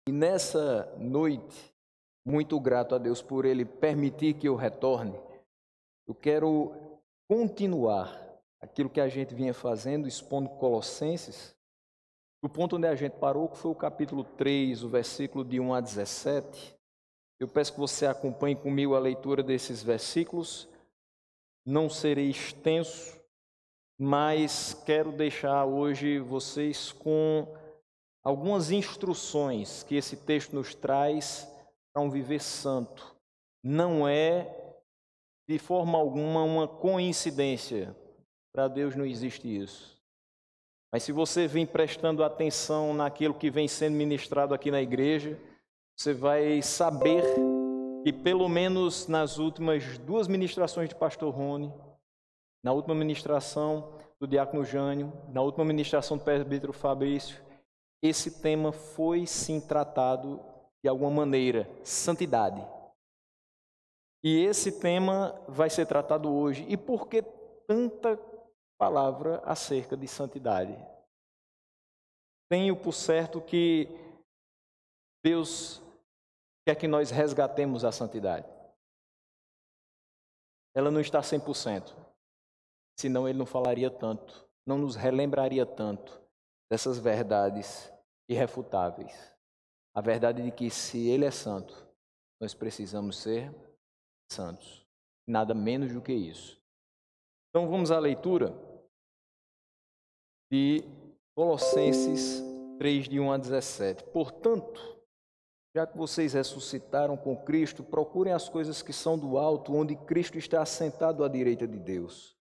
E nessa noite, muito grato a Deus por Ele permitir que eu retorne, eu quero continuar aquilo que a gente vinha fazendo, expondo Colossenses, do ponto onde a gente parou, que foi o capítulo 3, o versículo de 1 a 17. Eu peço que você acompanhe comigo a leitura desses versículos. Não serei extenso, mas quero deixar hoje vocês com algumas instruções que esse texto nos traz para um viver santo. Não é, de forma alguma, uma coincidência. Para Deus não existe isso. Mas se você vem prestando atenção naquilo que vem sendo ministrado aqui na igreja, você vai saber que pelo menos nas últimas 2 ministrações de pastor Rony, na última ministração do diácono Jânio, na última ministração do presbítero Fabrício, esse tema foi sim tratado de alguma maneira, santidade. E esse tema vai ser tratado hoje. E por que tanta palavra acerca de santidade? Tenho por certo que Deus quer que nós resgatemos a santidade. Ela não está 100%, senão Ele não falaria tanto, não nos relembraria tanto dessas verdades irrefutáveis. A verdade de que se Ele é santo, nós precisamos ser santos. Nada menos do que isso. Então vamos à leitura de Colossenses 3, de 1 a 17. Portanto, já que vocês ressuscitaram com Cristo, procurem as coisas que são do alto, onde Cristo está assentado à direita de Deus.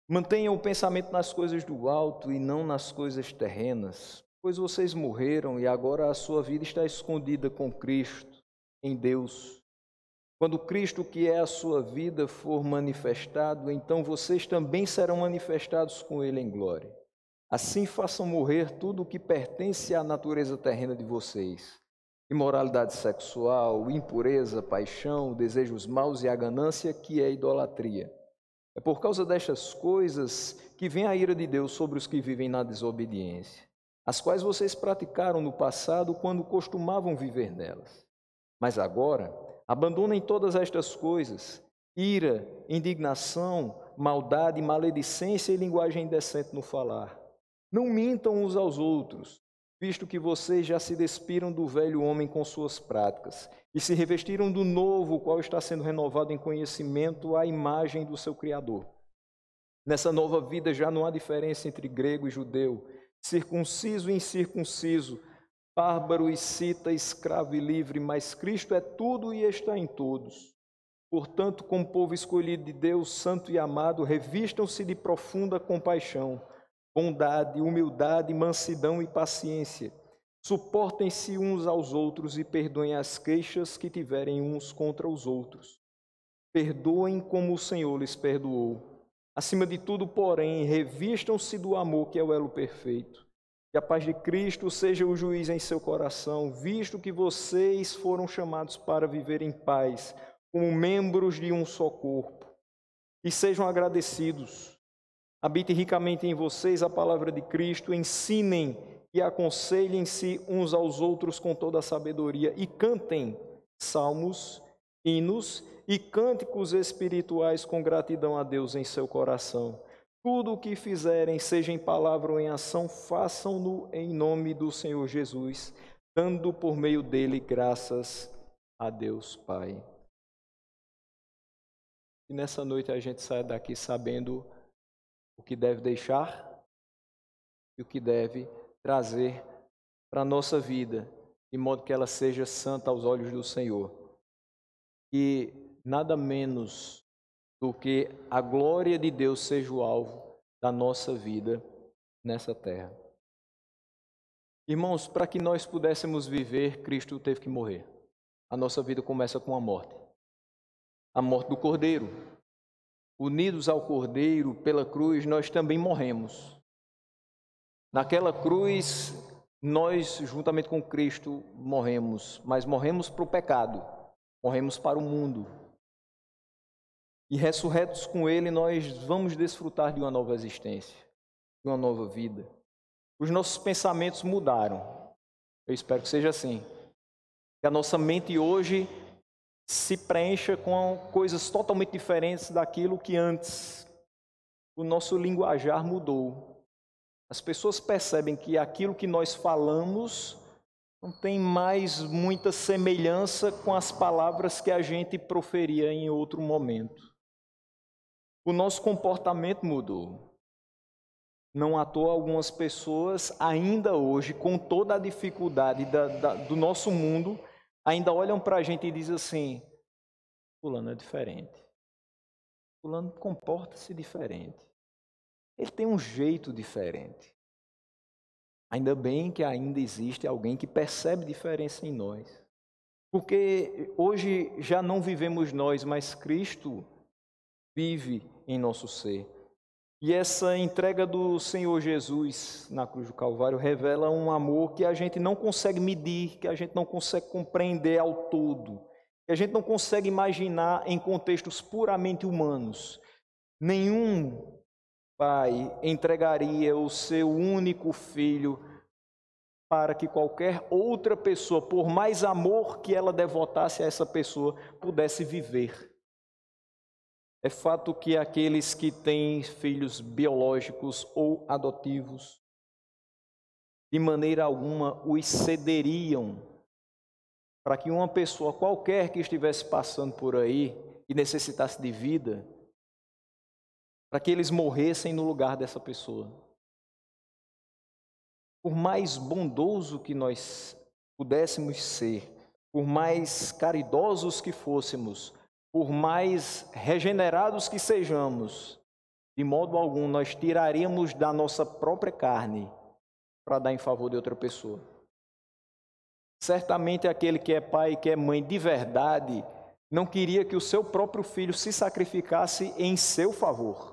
Mantenham o pensamento nas coisas do alto e não nas coisas terrenas, pois vocês morreram e agora a sua vida está escondida com Cristo em Deus. Quando Cristo, que é a sua vida, for manifestado, então vocês também serão manifestados com Ele em glória. Assim façam morrer tudo o que pertence à natureza terrena de vocês: imoralidade sexual, impureza, paixão, desejos maus e a ganância, que é idolatria. É por causa destas coisas que vem a ira de Deus sobre os que vivem na desobediência, as quais vocês praticaram no passado quando costumavam viver nelas. Mas agora, abandonem todas estas coisas: ira, indignação, maldade, maledicência e linguagem indecente no falar. Não mintam uns aos outros, visto que vocês já se despiram do velho homem com suas práticas e se revestiram do novo, o qual está sendo renovado em conhecimento à imagem do seu Criador. Nessa nova vida já não há diferença entre grego e judeu, circunciso e incircunciso, bárbaro e cita, escravo e livre, mas Cristo é tudo e está em todos. Portanto, como povo escolhido de Deus, santo e amado, revistam-se de profunda compaixão, bondade, humildade, mansidão e paciência. Suportem-se uns aos outros e perdoem as queixas que tiverem uns contra os outros. Perdoem como o Senhor lhes perdoou. Acima de tudo, porém, revistam-se do amor, que é o elo perfeito. Que a paz de Cristo seja o juiz em seu coração, visto que vocês foram chamados para viver em paz, como membros de um só corpo. E sejam agradecidos. Habite ricamente em vocês a palavra de Cristo, ensinem e aconselhem-se uns aos outros com toda a sabedoria e cantem salmos, hinos e cânticos espirituais com gratidão a Deus em seu coração. Tudo o que fizerem, seja em palavra ou em ação, façam-no em nome do Senhor Jesus, dando por meio dele graças a Deus Pai. E nessa noite a gente sai daqui sabendo o que deve deixar e o que deve trazer para a nossa vida, de modo que ela seja santa aos olhos do Senhor. E nada menos do que a glória de Deus seja o alvo da nossa vida nessa terra. Irmãos, para que nós pudéssemos viver, Cristo teve que morrer. A nossa vida começa com a morte do Cordeiro. Unidos ao Cordeiro pela cruz, nós também morremos. Naquela cruz, nós, juntamente com Cristo, morremos, mas morremos para o pecado, morremos para o mundo. E ressurretos com Ele, nós vamos desfrutar de uma nova existência, de uma nova vida. Os nossos pensamentos mudaram. Eu espero que seja assim. Que a nossa mente hoje se preencha com coisas totalmente diferentes daquilo que antes. O nosso linguajar mudou. As pessoas percebem que aquilo que nós falamos não tem mais muita semelhança com as palavras que a gente proferia em outro momento. O nosso comportamento mudou. Não à toa, algumas pessoas, ainda hoje, com toda a dificuldade do nosso mundo, ainda olham para a gente e dizem assim: fulano é diferente. Fulano comporta-se diferente. Ele tem um jeito diferente. Ainda bem que ainda existe alguém que percebe diferença em nós. Porque hoje já não vivemos nós, mas Cristo vive em nosso ser. E essa entrega do Senhor Jesus na cruz do Calvário revela um amor que a gente não consegue medir, que a gente não consegue compreender ao todo, que a gente não consegue imaginar em contextos puramente humanos. Nenhum pai entregaria o seu único filho para que qualquer outra pessoa, por mais amor que ela devotasse a essa pessoa, pudesse viver. É fato que aqueles que têm filhos biológicos ou adotivos, de maneira alguma os cederiam para que uma pessoa qualquer que estivesse passando por aí e necessitasse de vida, para que eles morressem no lugar dessa pessoa. Por mais bondoso que nós pudéssemos ser, por mais caridosos que fôssemos, por mais regenerados que sejamos, de modo algum nós tiraríamos da nossa própria carne para dar em favor de outra pessoa. Certamente aquele que é pai e que é mãe de verdade não queria que o seu próprio filho se sacrificasse em seu favor.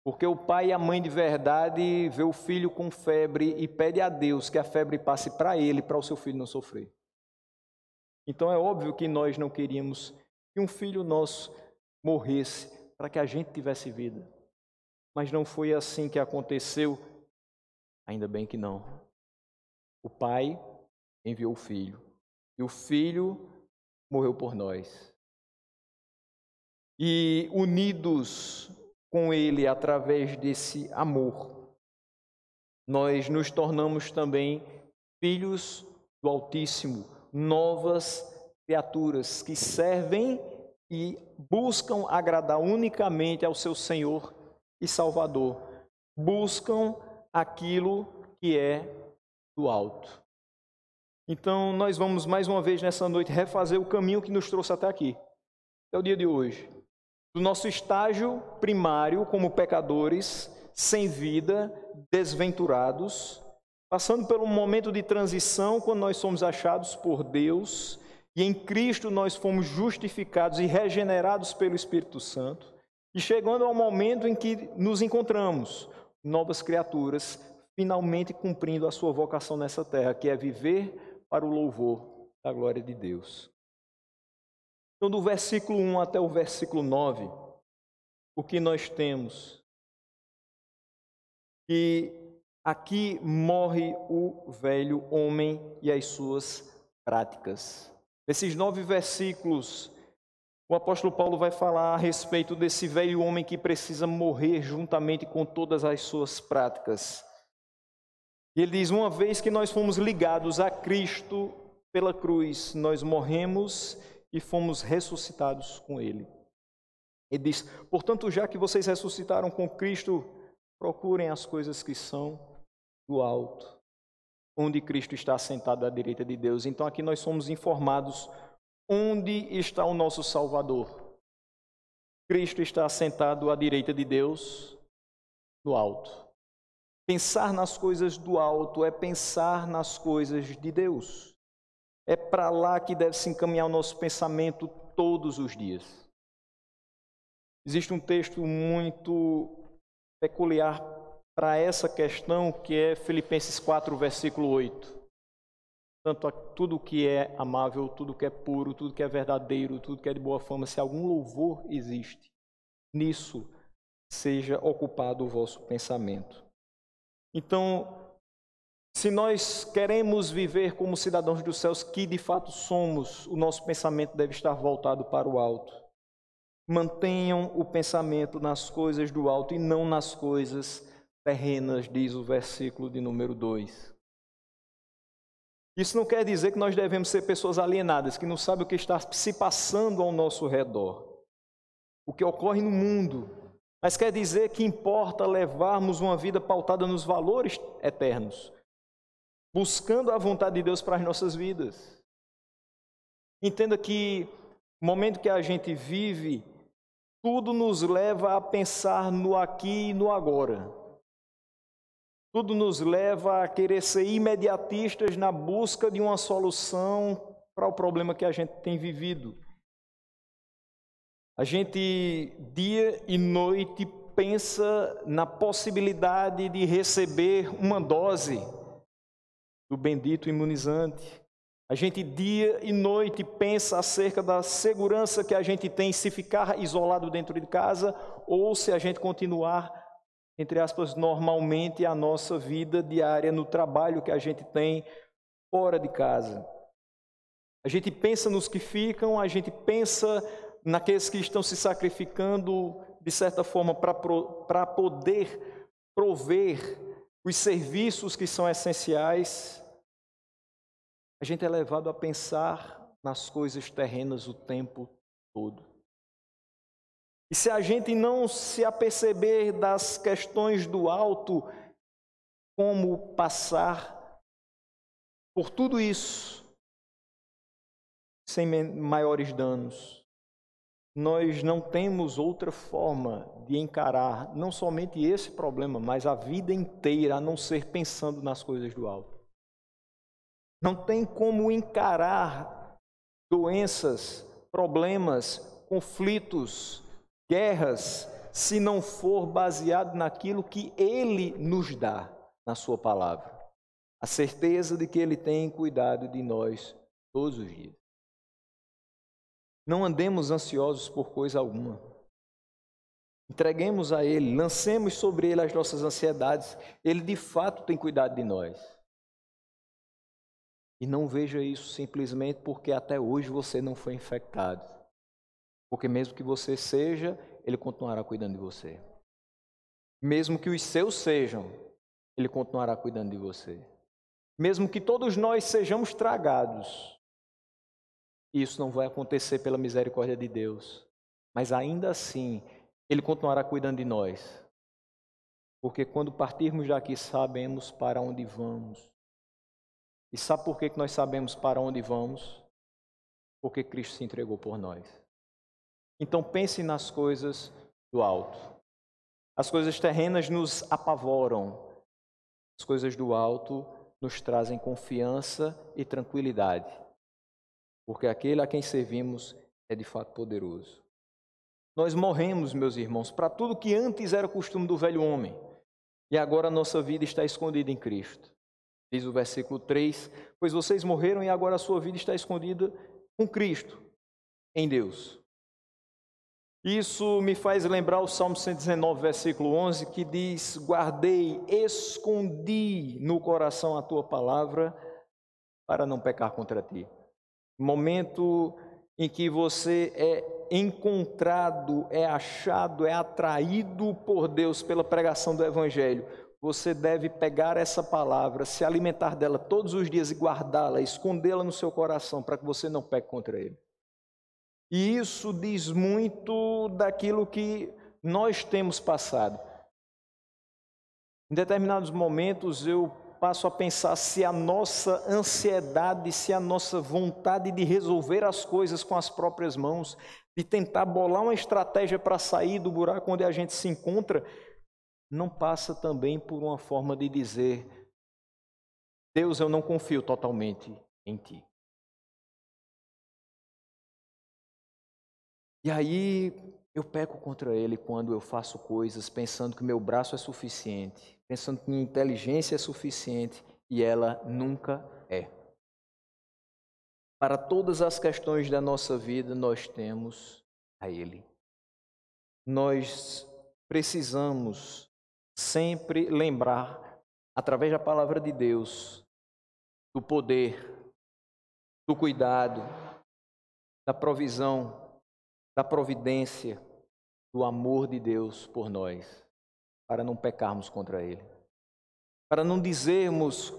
Porque o pai e a mãe de verdade vê o filho com febre e pede a Deus que a febre passe para ele, para o seu filho não sofrer. Então é óbvio que nós não queríamos que um filho nosso morresse para que a gente tivesse vida. Mas não foi assim que aconteceu. Ainda bem que não. O pai enviou o filho. E o filho morreu por nós. E unidos com ele através desse amor, nós nos tornamos também filhos do Altíssimo, novas criaturas que servem e buscam agradar unicamente ao seu Senhor e Salvador. Buscam aquilo que é do alto. Então, nós vamos mais uma vez nessa noite refazer o caminho que nos trouxe até aqui, até o dia de hoje. Do nosso estágio primário como pecadores, sem vida, desventurados, passando pelo momento de transição, quando nós somos achados por Deus, e em Cristo nós fomos justificados e regenerados pelo Espírito Santo, e chegando ao momento em que nos encontramos, novas criaturas, finalmente cumprindo a sua vocação nessa terra, que é viver para o louvor da glória de Deus. Então, do versículo 1 até o versículo 9, o que nós temos? Que aqui morre o velho homem e as suas práticas. Nesses 9 versículos, o apóstolo Paulo vai falar a respeito desse velho homem que precisa morrer juntamente com todas as suas práticas. E ele diz: uma vez que nós fomos ligados a Cristo pela cruz, nós morremos e fomos ressuscitados com ele. Ele diz: portanto, já que vocês ressuscitaram com Cristo, procurem as coisas que são do alto, onde Cristo está assentado à direita de Deus. Então aqui nós somos informados onde está o nosso Salvador. Cristo está assentado à direita de Deus, do alto. Pensar nas coisas do alto é pensar nas coisas de Deus. É para lá que deve se encaminhar o nosso pensamento todos os dias. Existe um texto muito peculiar para essa questão, que é Filipenses 4, versículo 8. Tanto tudo que é amável, tudo que é puro, tudo que é verdadeiro, tudo que é de boa fama, se algum louvor existe, nisso seja ocupado o vosso pensamento. Então, Se nós queremos viver como cidadãos dos céus, que de fato somos, o nosso pensamento deve estar voltado para o alto. Mantenham o pensamento nas coisas do alto e não nas coisas terrenas, diz o versículo de número 2. Isso não quer dizer que nós devemos ser pessoas alienadas, que não sabem o que está se passando ao nosso redor, o que ocorre no mundo, mas quer dizer que importa levarmos uma vida pautada nos valores eternos, buscando a vontade de Deus para as nossas vidas. Entenda que no momento que a gente vive, tudo nos leva a pensar no aqui e no agora. Tudo nos leva a querer ser imediatistas na busca de uma solução para o problema que a gente tem vivido. A gente, dia e noite, pensa na possibilidade de receber uma dose do bendito imunizante. A gente, dia e noite, pensa acerca da segurança que a gente tem se ficar isolado dentro de casa ou se a gente continuar, entre aspas, normalmente a nossa vida diária no trabalho que a gente tem fora de casa. A gente pensa nos que ficam, a gente pensa naqueles que estão se sacrificando, de certa forma, para poder prover os serviços que são essenciais. A gente é levado a pensar nas coisas terrenas o tempo todo. E se a gente não se aperceber das questões do alto, como passar por tudo isso sem maiores danos, nós não temos outra forma de encarar não somente esse problema, mas a vida inteira, a não ser pensando nas coisas do alto. Não tem como encarar doenças, problemas, conflitos, guerras, se não for baseado naquilo que Ele nos dá na Sua palavra. A certeza de que Ele tem cuidado de nós todos os dias. Não andemos ansiosos por coisa alguma. Entreguemos a Ele, lancemos sobre Ele as nossas ansiedades. Ele de fato tem cuidado de nós. E não veja isso simplesmente porque até hoje você não foi infectado. Porque mesmo que você seja, Ele continuará cuidando de você. Mesmo que os seus sejam, Ele continuará cuidando de você. Mesmo que todos nós sejamos tragados, isso não vai acontecer pela misericórdia de Deus. Mas ainda assim, Ele continuará cuidando de nós. Porque quando partirmos daqui, sabemos para onde vamos. E sabe por que nós sabemos para onde vamos? Porque Cristo se entregou por nós. Então pense nas coisas do alto. As coisas terrenas nos apavoram. As coisas do alto nos trazem confiança e tranquilidade. Porque aquele a quem servimos é de fato poderoso. Nós morremos, meus irmãos, para tudo que antes era costume do velho homem. E agora a nossa vida está escondida em Cristo. Diz o versículo 3, pois vocês morreram e agora a sua vida está escondida com Cristo, em Deus. Isso me faz lembrar o Salmo 119, versículo 11, que diz, guardei, escondi no coração a tua palavra para não pecar contra ti. Momento em que você é encontrado, é achado, é atraído por Deus pela pregação do Evangelho, você deve pegar essa palavra, se alimentar dela todos os dias e guardá-la, escondê-la no seu coração para que você não peque contra ele. E isso diz muito daquilo que nós temos passado. Em determinados momentos eu passo a pensar se a nossa ansiedade, se a nossa vontade de resolver as coisas com as próprias mãos, de tentar bolar uma estratégia para sair do buraco onde a gente se encontra, não passa também por uma forma de dizer, Deus, eu não confio totalmente em Ti. E aí eu peco contra Ele quando eu faço coisas pensando que meu braço é suficiente, pensando que minha inteligência é suficiente, e ela nunca é. Para todas as questões da nossa vida, nós temos a Ele. Nós precisamos sempre lembrar através da palavra de Deus, do poder, do cuidado, da provisão, da providência, do amor de Deus por nós, para não pecarmos contra Ele, para não dizermos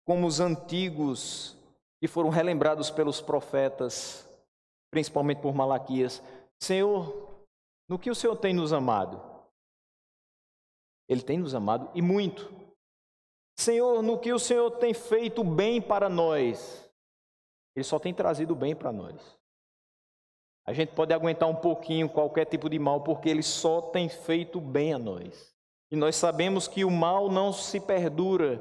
como os antigos que foram relembrados pelos profetas, principalmente por Malaquias: Senhor, no que o Senhor tem nos amado? Ele tem nos amado e muito. Senhor, no que o Senhor tem feito bem para nós? Ele só tem trazido bem para nós. A gente pode aguentar um pouquinho qualquer tipo de mal, porque Ele só tem feito bem a nós. E nós sabemos que o mal não se perdura,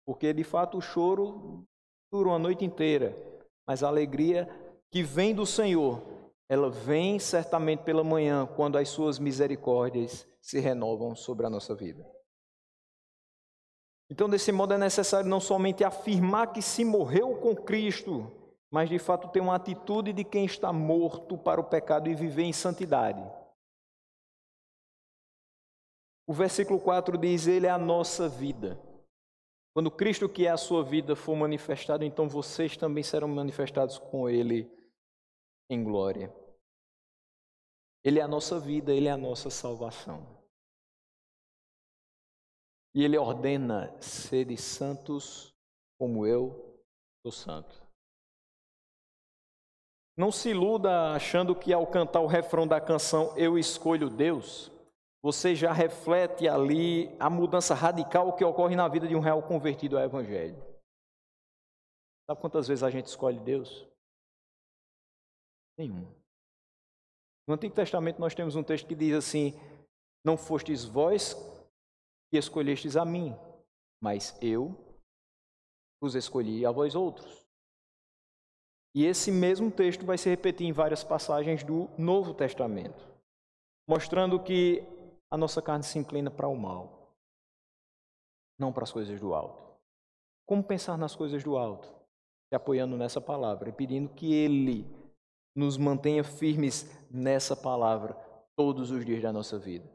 porque de fato o choro dura uma noite inteira, mas a alegria que vem do Senhor, ela vem certamente pela manhã, quando as suas misericórdias se renovam sobre a nossa vida. Então, desse modo, é necessário não somente afirmar que se morreu com Cristo, mas de fato ter uma atitude de quem está morto para o pecado e viver em santidade. O versículo 4 diz: Ele é a nossa vida. Quando Cristo, que é a sua vida, for manifestado, então vocês também serão manifestados com Ele em glória. Ele é a nossa vida, Ele é a nossa salvação. E Ele ordena: sede santos como eu sou santo. Não se iluda achando que ao cantar o refrão da canção Eu Escolho Deus, você já reflete ali a mudança radical que ocorre na vida de um real convertido ao Evangelho. Sabe quantas vezes a gente escolhe Deus? Nenhuma. No Antigo Testamento nós temos um texto que diz assim: não fostes vós que escolhestes a mim, mas eu os escolhi a vós outros. E esse mesmo texto vai se repetir em várias passagens do Novo Testamento, mostrando que a nossa carne se inclina para o mal, não para as coisas do alto. Como pensar nas coisas do alto? Se apoiando nessa palavra e pedindo que Ele nos mantenha firmes nessa palavra todos os dias da nossa vida.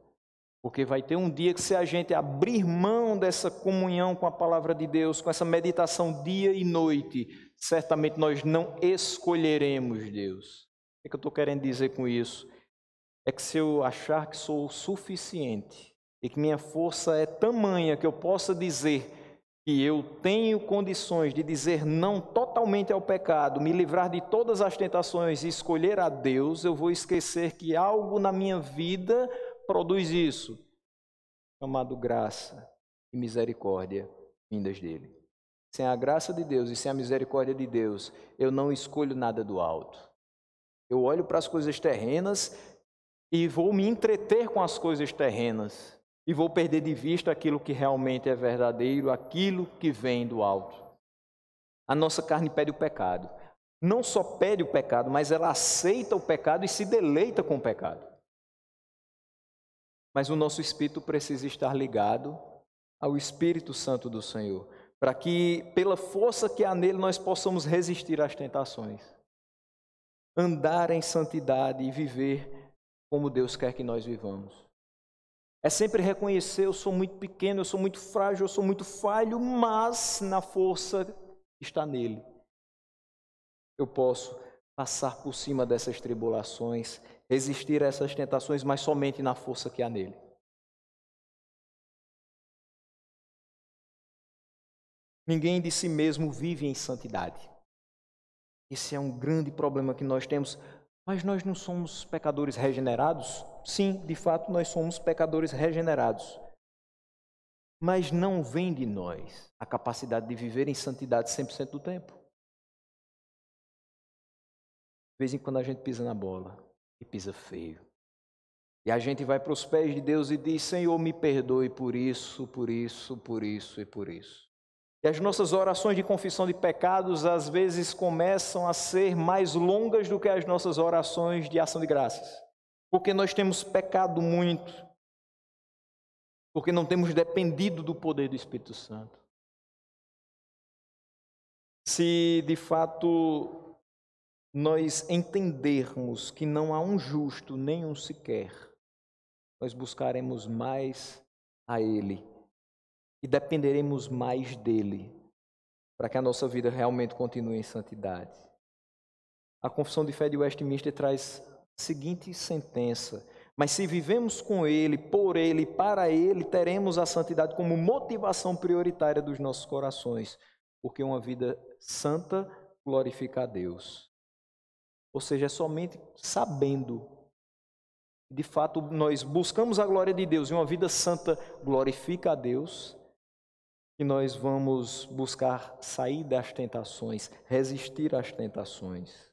Porque vai ter um dia que, se a gente abrir mão dessa comunhão com a palavra de Deus, com essa meditação dia e noite, certamente nós não escolheremos Deus. O que eu estou querendo dizer com isso? É que se eu achar que sou o suficiente e que minha força é tamanha que eu possa dizer que eu tenho condições de dizer não totalmente ao pecado, me livrar de todas as tentações e escolher a Deus, eu vou esquecer que algo na minha vida produz isso, chamado graça e misericórdia vindas dele. Sem a graça de Deus e sem a misericórdia de Deus, eu não escolho nada do alto. Eu olho para as coisas terrenas e vou me entreter com as coisas terrenas e vou perder de vista aquilo que realmente é verdadeiro, aquilo que vem do alto. A nossa carne pede o pecado. Não só pede o pecado, mas ela aceita o pecado e se deleita com o pecado. Mas o nosso espírito precisa estar ligado ao Espírito Santo do Senhor, para que, pela força que há nele, nós possamos resistir às tentações, andar em santidade e viver como Deus quer que nós vivamos. É sempre reconhecer: eu sou muito pequeno, eu sou muito frágil, eu sou muito falho, mas na força que está nele, eu posso passar por cima dessas tribulações, resistir a essas tentações, mas somente na força que há nele. Ninguém de si mesmo vive em santidade. Esse é um grande problema que nós temos. Mas nós não somos pecadores regenerados? Sim, de fato, nós somos pecadores regenerados. Mas não vem de nós a capacidade de viver em santidade 100% do tempo. De vez em quando a gente pisa na bola e pisa feio. E a gente vai para os pés de Deus e diz: Senhor, me perdoe por isso, por isso, por isso e por isso. E as nossas orações de confissão de pecados às vezes começam a ser mais longas do que as nossas orações de ação de graças. Porque nós temos pecado muito. Porque não temos dependido do poder do Espírito Santo. Se de fato nós entendermos que não há um justo, nem um sequer, nós buscaremos mais a Ele e dependeremos mais dele para que a nossa vida realmente continue em santidade. A Confissão de Fé de Westminster traz a seguinte sentença: mas se vivemos com ele, por ele e para ele, teremos a santidade como motivação prioritária dos nossos corações, porque uma vida santa glorifica a Deus. Ou seja, é somente sabendo, de fato, nós buscamos a glória de Deus e uma vida santa glorifica a Deus, que nós vamos buscar sair das tentações, resistir às tentações.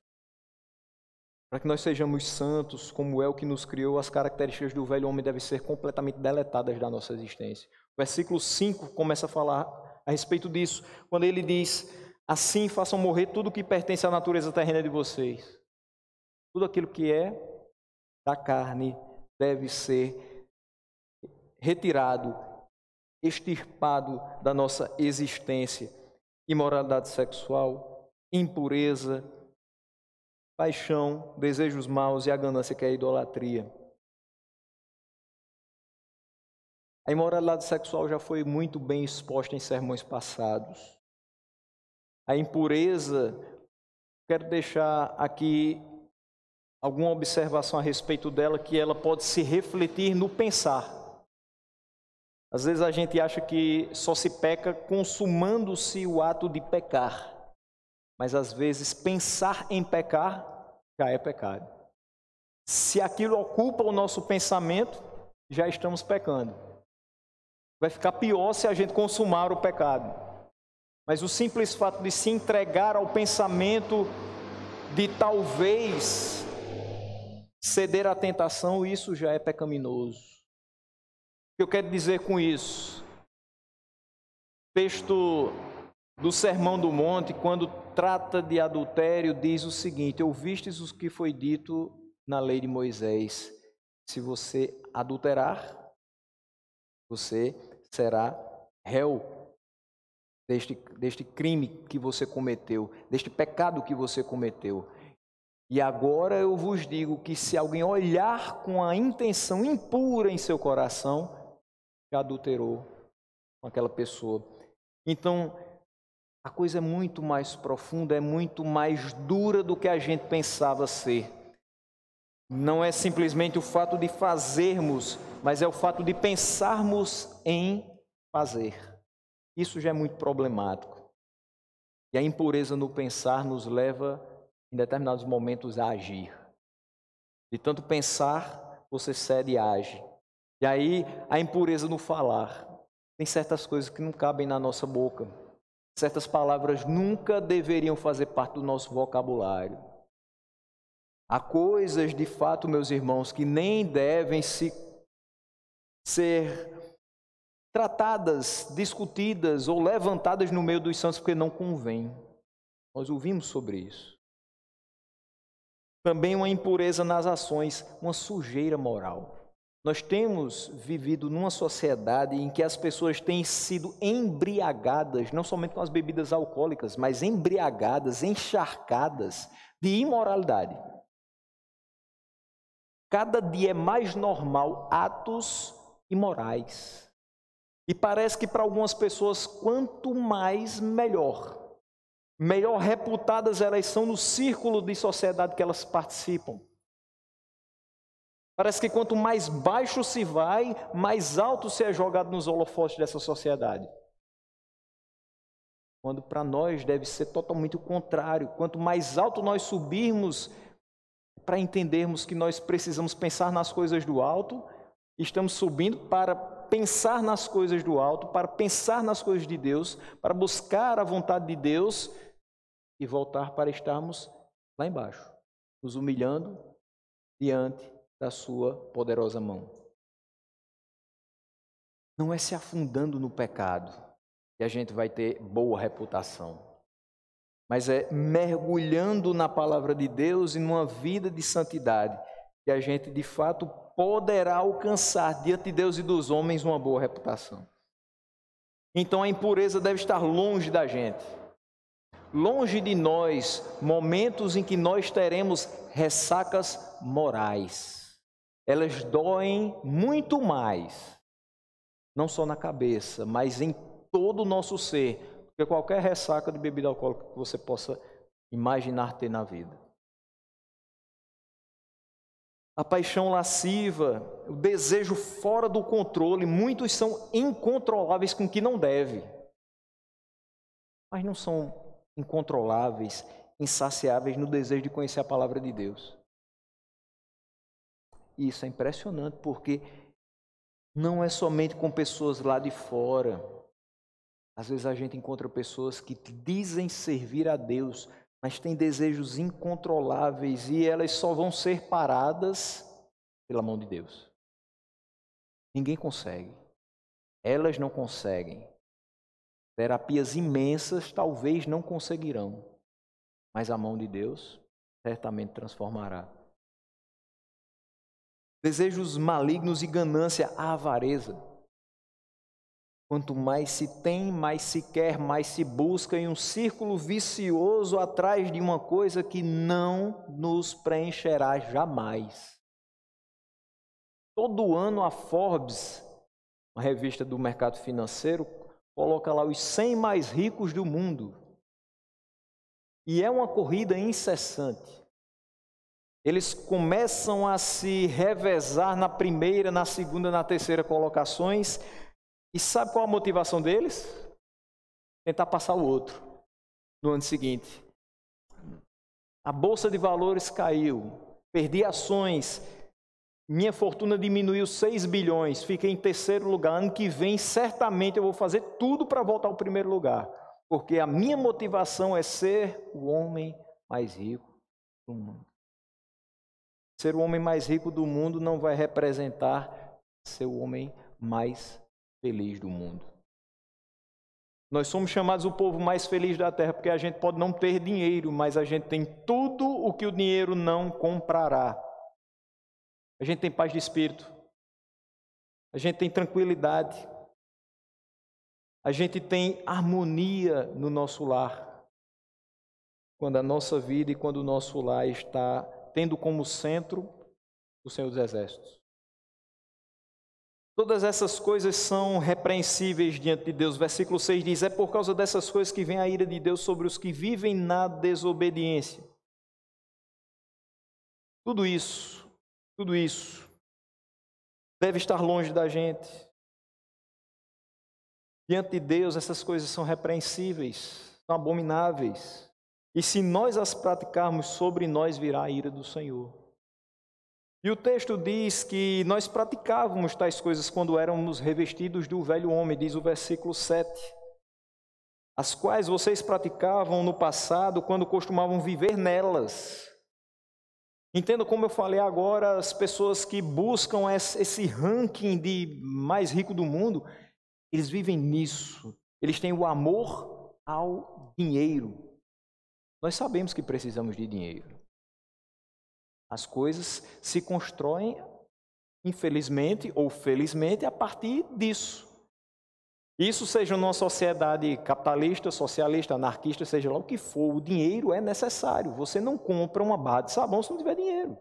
Para que nós sejamos santos, como é o que nos criou, as características do velho homem devem ser completamente deletadas da nossa existência. O versículo 5 começa a falar a respeito disso, quando ele diz: assim façam morrer tudo que pertence à natureza terrena de vocês. Tudo aquilo que é da carne deve ser retirado, extirpado da nossa existência. Imoralidade sexual, impureza, paixão, desejos maus e a ganância, que é a idolatria. A imoralidade sexual já foi muito bem exposta em sermões passados. A impureza, quero deixar aqui alguma observação a respeito dela, que ela pode se refletir no pensar. Às vezes a gente acha que só se peca consumando-se o ato de pecar. Mas às vezes pensar em pecar já é pecado. Se aquilo ocupa o nosso pensamento, já estamos pecando. Vai ficar pior se a gente consumar o pecado. Mas o simples fato de se entregar ao pensamento de talvez ceder à tentação, isso já é pecaminoso. O que eu quero dizer com isso? O texto do Sermão do Monte, quando trata de adultério, diz o seguinte: ouvistes o que foi dito na lei de Moisés, se você adulterar, você será réu deste crime que você cometeu, deste pecado que você cometeu. E agora eu vos digo que se alguém olhar com a intenção impura em seu coração, já adulterou com aquela pessoa. Então, a coisa é muito mais profunda, é muito mais dura do que a gente pensava ser. Não é simplesmente o fato de fazermos, mas é o fato de pensarmos em fazer. Isso já é muito problemático. E a impureza no pensar nos leva, em determinados momentos, a agir. De tanto pensar, você cede e age. E aí, a impureza no falar. Tem certas coisas que não cabem na nossa boca. Certas palavras nunca deveriam fazer parte do nosso vocabulário. Há coisas, de fato, meus irmãos, que nem devem ser tratadas, discutidas ou levantadas no meio dos santos, porque não convém. Nós ouvimos sobre isso. Também uma impureza nas ações, uma sujeira moral. Nós temos vivido numa sociedade em que as pessoas têm sido embriagadas, não somente com as bebidas alcoólicas, mas embriagadas, encharcadas de imoralidade. Cada dia é mais normal atos imorais. E parece que para algumas pessoas, quanto mais, melhor. Melhor reputadas elas são no círculo de sociedade que elas participam. Parece que quanto mais baixo se vai, mais alto se é jogado nos holofotes dessa sociedade. Quando para nós deve ser totalmente o contrário. Quanto mais alto nós subirmos, para entendermos que nós precisamos pensar nas coisas do alto, estamos subindo para pensar nas coisas do alto, para pensar nas coisas de Deus, para buscar a vontade de Deus e voltar para estarmos lá embaixo, nos humilhando diante da sua poderosa mão. Não é se afundando no pecado que a gente vai ter boa reputação, mas é mergulhando na palavra de Deus e numa vida de santidade que a gente de fato poderá alcançar diante de Deus e dos homens uma boa reputação. Então a impureza deve estar longe da gente. Longe de nós, momentos em que nós teremos ressacas morais. Elas doem muito mais não só na cabeça, mas em todo o nosso ser, porque qualquer ressaca de bebida alcoólica que você possa imaginar ter na vida. A paixão lasciva, o desejo fora do controle, muitos são incontroláveis com o que não deve, mas não são incontroláveis, insaciáveis no desejo de conhecer a palavra de Deus. E isso é impressionante, porque não é somente com pessoas lá de fora. Às vezes a gente encontra pessoas que dizem servir a Deus, mas têm desejos incontroláveis e elas só vão ser paradas pela mão de Deus. Ninguém consegue. Elas não conseguem. Terapias imensas talvez não conseguirão, mas a mão de Deus certamente transformará. Desejos malignos e ganância, a avareza. Quanto mais se tem, mais se quer, mais se busca, em um círculo vicioso atrás de uma coisa que não nos preencherá jamais. Todo ano a Forbes, uma revista do mercado financeiro, coloca lá os 100 mais ricos do mundo. E é uma corrida incessante. Eles começam a se revezar na primeira, na segunda, na terceira colocações. E sabe qual a motivação deles? Tentar passar o outro no ano seguinte. A bolsa de valores caiu, perdi ações, minha fortuna diminuiu 6 bilhões, fiquei em terceiro lugar. Ano que vem, certamente eu vou fazer tudo para voltar ao primeiro lugar, porque a minha motivação é ser o homem mais rico do mundo. Ser o homem mais rico do mundo não vai representar ser o homem mais feliz do mundo. Nós somos chamados o povo mais feliz da terra, porque a gente pode não ter dinheiro, mas a gente tem tudo o que o dinheiro não comprará. A gente tem paz de espírito, a gente tem tranquilidade, a gente tem harmonia no nosso lar, quando a nossa vida e quando o nosso lar está tendo como centro o Senhor dos Exércitos. Todas essas coisas são repreensíveis diante de Deus. Versículo 6 diz: é por causa dessas coisas que vem a ira de Deus sobre os que vivem na desobediência. Tudo isso deve estar longe da gente. Diante de Deus, essas coisas são repreensíveis, são abomináveis. E se nós as praticarmos, sobre nós virá a ira do Senhor. E o texto diz que nós praticávamos tais coisas quando éramos revestidos do velho homem, diz o versículo 7. As quais vocês praticavam no passado quando costumavam viver nelas. Entenda como eu falei agora, as pessoas que buscam esse ranking de mais rico do mundo, eles vivem nisso. Eles têm o amor ao dinheiro. Nós sabemos que precisamos de dinheiro. As coisas se constroem, infelizmente ou felizmente, a partir disso. Isso seja numa sociedade capitalista, socialista, anarquista, seja lá o que for, o dinheiro é necessário. Você não compra uma barra de sabão se não tiver dinheiro.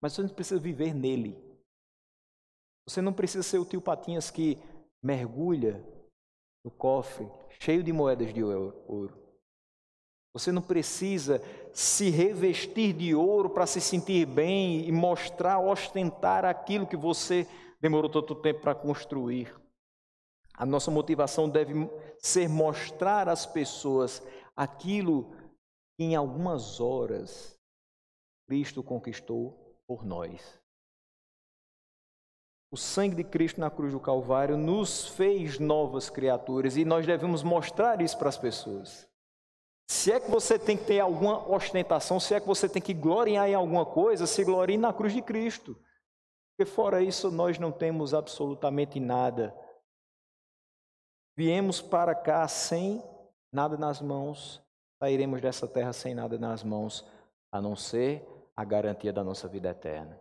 Mas você não precisa viver nele. Você não precisa ser o tio Patinhas que mergulha no cofre cheio de moedas de ouro. Você não precisa se revestir de ouro para se sentir bem e mostrar, ostentar aquilo que você demorou tanto tempo para construir. A nossa motivação deve ser mostrar às pessoas aquilo que em algumas horas Cristo conquistou por nós. O sangue de Cristo na cruz do Calvário nos fez novas criaturas e nós devemos mostrar isso para as pessoas. Se é que você tem que ter alguma ostentação, se é que você tem que gloriar em alguma coisa, se glorie na cruz de Cristo. Porque fora isso nós não temos absolutamente nada. Viemos para cá sem nada nas mãos, sairemos dessa terra sem nada nas mãos, a não ser a garantia da nossa vida eterna.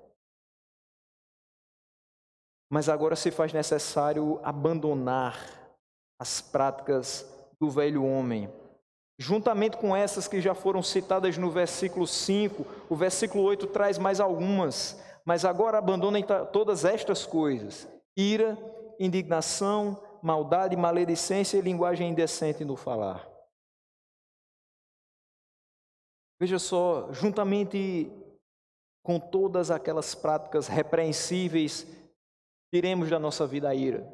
Mas agora se faz necessário abandonar as práticas do velho homem. Juntamente com essas que já foram citadas no versículo 5, o versículo 8 traz mais algumas. Mas agora abandonem todas estas coisas: ira, indignação, maldade, maledicência e linguagem indecente no falar. Veja só, juntamente com todas aquelas práticas repreensíveis, tiremos da nossa vida a ira.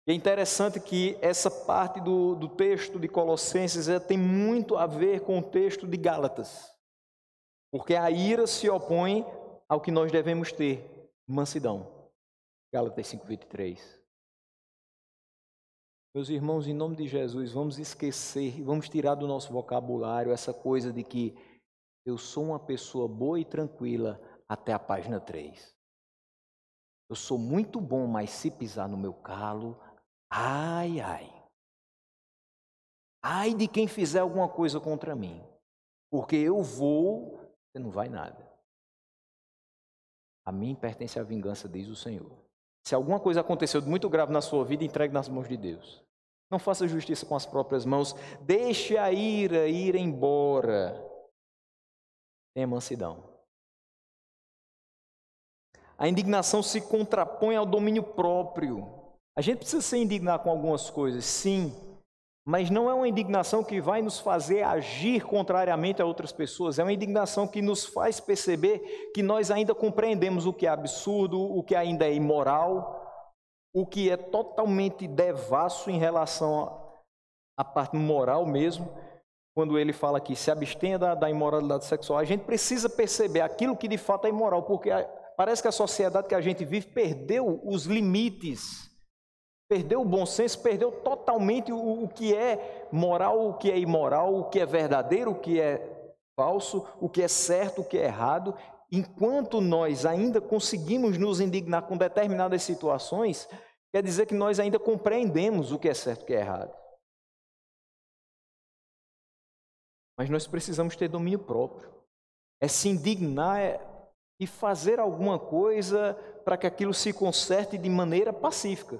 E é interessante que essa parte do texto de Colossenses tem muito a ver com o texto de Gálatas, porque a ira se opõe ao que nós devemos ter, mansidão. Gálatas 5:23. Meus irmãos, em nome de Jesus, vamos esquecer, vamos tirar do nosso vocabulário essa coisa de que eu sou uma pessoa boa e tranquila até a página 3. Eu sou muito bom, mas se pisar no meu calo, ai, ai. Ai de quem fizer alguma coisa contra mim, porque eu vou, você não vai nada. A mim pertence a vingança, diz o Senhor. Se alguma coisa aconteceu de muito grave na sua vida, entregue nas mãos de Deus. Não faça justiça com as próprias mãos. Deixe a ira ir embora. Tenha mansidão. A indignação se contrapõe ao domínio próprio. A gente precisa se indignar com algumas coisas, sim, mas não é uma indignação que vai nos fazer agir contrariamente a outras pessoas. É uma indignação que nos faz perceber que nós ainda compreendemos o que é absurdo, o que ainda é imoral, o que é totalmente devasso em relação à parte moral mesmo. Quando ele fala aqui, se abstenha da imoralidade sexual, a gente precisa perceber aquilo que de fato é imoral, porque parece que a sociedade que a gente vive perdeu os limites, perdeu o bom senso, perdeu totalmente o que é moral, o que é imoral, o que é verdadeiro, o que é falso, o que é certo, o que é errado. Enquanto nós ainda conseguimos nos indignar com determinadas situações, quer dizer que nós ainda compreendemos o que é certo e o que é errado. Mas nós precisamos ter domínio próprio. É se indignar e fazer alguma coisa para que aquilo se conserte de maneira pacífica.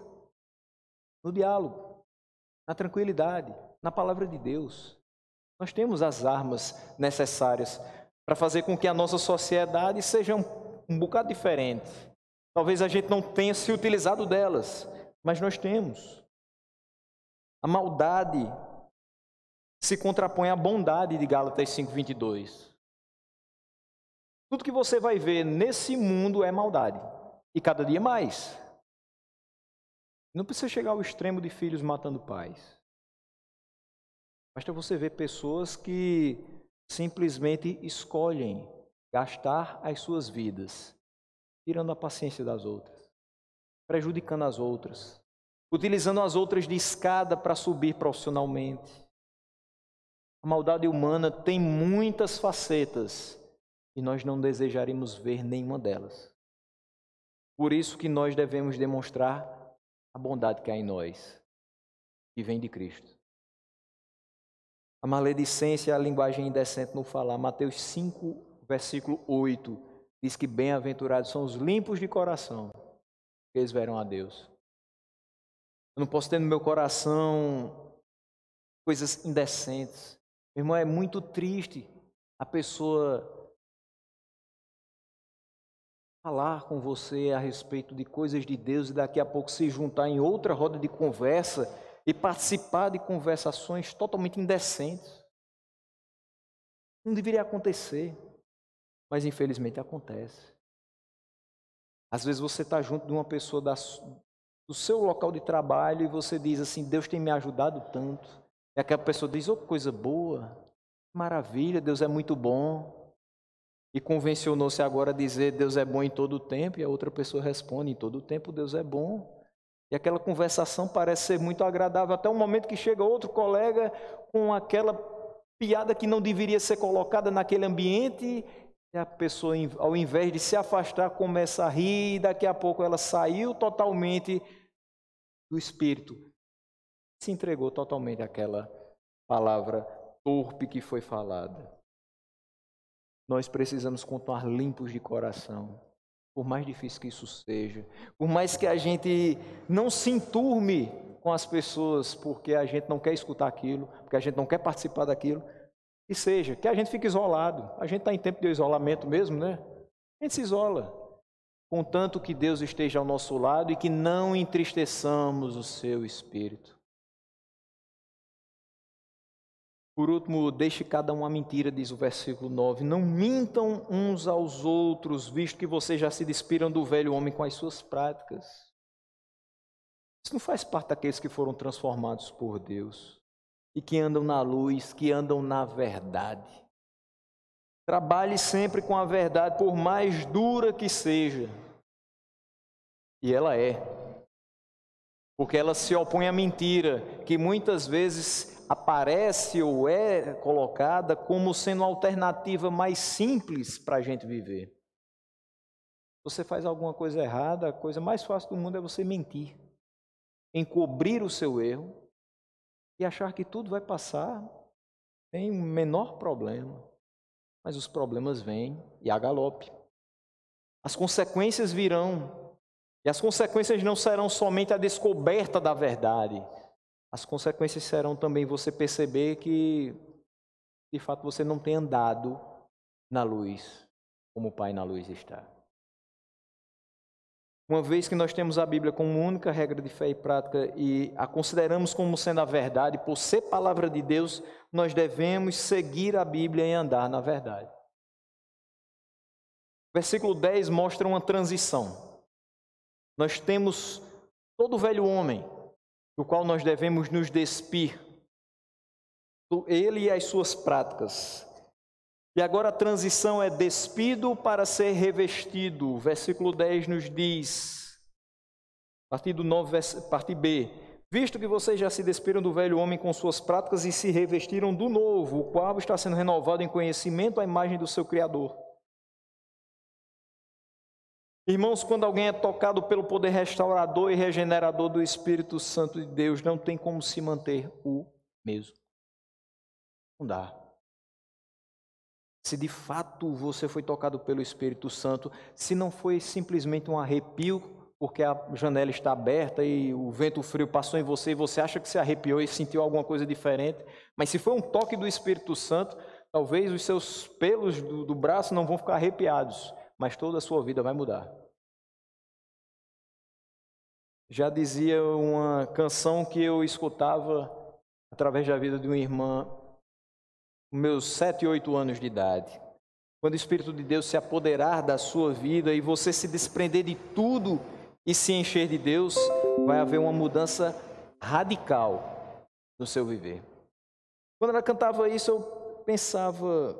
No diálogo, na tranquilidade, na palavra de Deus. Nós temos as armas necessárias para fazer com que a nossa sociedade seja um bocado diferente. Talvez a gente não tenha se utilizado delas, mas nós temos. A maldade se contrapõe à bondade de Gálatas 5:22. Tudo que você vai ver nesse mundo é maldade, e cada dia mais. Não precisa chegar ao extremo de filhos matando pais. Basta você ver pessoas que simplesmente escolhem gastar as suas vidas, tirando a paciência das outras, prejudicando as outras, utilizando as outras de escada para subir profissionalmente. A maldade humana tem muitas facetas e nós não desejaríamos ver nenhuma delas. Por isso que nós devemos demonstrar a bondade que há em nós, que vem de Cristo. A maledicência é a linguagem indecente no falar. Mateus 5, versículo 8, diz que bem-aventurados são os limpos de coração, porque eles verão a Deus. Eu não posso ter no meu coração coisas indecentes. Meu irmão, é muito triste a pessoa falar com você a respeito de coisas de Deus e daqui a pouco se juntar em outra roda de conversa e participar de conversações totalmente indecentes. Não deveria acontecer, mas infelizmente acontece. Às vezes você está junto de uma pessoa do seu local de trabalho e você diz assim, Deus tem me ajudado tanto. E aquela pessoa diz, oh, coisa boa, maravilha, Deus é muito bom. E convencionou-se agora a dizer Deus é bom em todo o tempo, e a outra pessoa responde, em todo o tempo Deus é bom. E aquela conversação parece ser muito agradável, até o momento que chega outro colega com aquela piada que não deveria ser colocada naquele ambiente, e a pessoa, ao invés de se afastar, começa a rir, e daqui a pouco ela saiu totalmente do espírito, se entregou totalmente àquela palavra torpe que foi falada. Nós precisamos continuar limpos de coração, por mais difícil que isso seja, por mais que a gente não se enturme com as pessoas, porque a gente não quer escutar aquilo, porque a gente não quer participar daquilo, que seja, que a gente fique isolado. A gente está em tempo de isolamento mesmo, né? A gente se isola. contanto que Deus esteja ao nosso lado e que não entristeçamos o seu espírito. Por último, deixe cada um a mentira, diz o versículo 9. Não mintam uns aos outros, visto que vocês já se despiram do velho homem com as suas práticas. Isso não faz parte daqueles que foram transformados por Deus e que andam na luz, que andam na verdade. Trabalhe sempre com a verdade, por mais dura que seja. E ela é. Porque ela se opõe à mentira, que muitas vezes aparece ou é colocada como sendo a alternativa mais simples para a gente viver. Você faz alguma coisa errada, a coisa mais fácil do mundo é você mentir, encobrir o seu erro e achar que tudo vai passar sem o menor problema. Mas os problemas vêm e a galope. As consequências virão. E as consequências não serão somente a descoberta da verdade. As consequências serão também você perceber que, de fato, você não tem andado na luz, como o Pai na luz está. Uma vez que nós temos a Bíblia como única regra de fé e prática e a consideramos como sendo a verdade, por ser palavra de Deus, nós devemos seguir a Bíblia e andar na verdade. Versículo 10 mostra uma transição. Nós temos todo o velho homem, do qual nós devemos nos despir, ele e as suas práticas. E agora a transição é despido para ser revestido. O versículo 10 nos diz, partir do 9, parte B, visto que vocês já se despiram do velho homem com suas práticas e se revestiram do novo, o qual está sendo renovado em conhecimento à imagem do seu Criador. Irmãos, quando alguém é tocado pelo poder restaurador e regenerador do Espírito Santo de Deus, não tem como se manter o mesmo. Não dá. Se de fato você foi tocado pelo Espírito Santo, se não foi simplesmente um arrepio, porque a janela está aberta e o vento frio passou em você e você acha que se arrepiou e sentiu alguma coisa diferente, mas se foi um toque do Espírito Santo, talvez os seus pelos do braço não vão ficar arrepiados, mas toda a sua vida vai mudar. Já dizia uma canção que eu escutava através da vida de uma irmã, com meus 7, 8 anos de idade. Quando o Espírito de Deus se apoderar da sua vida e você se desprender de tudo e se encher de Deus, vai haver uma mudança radical no seu viver. Quando ela cantava isso, eu pensava,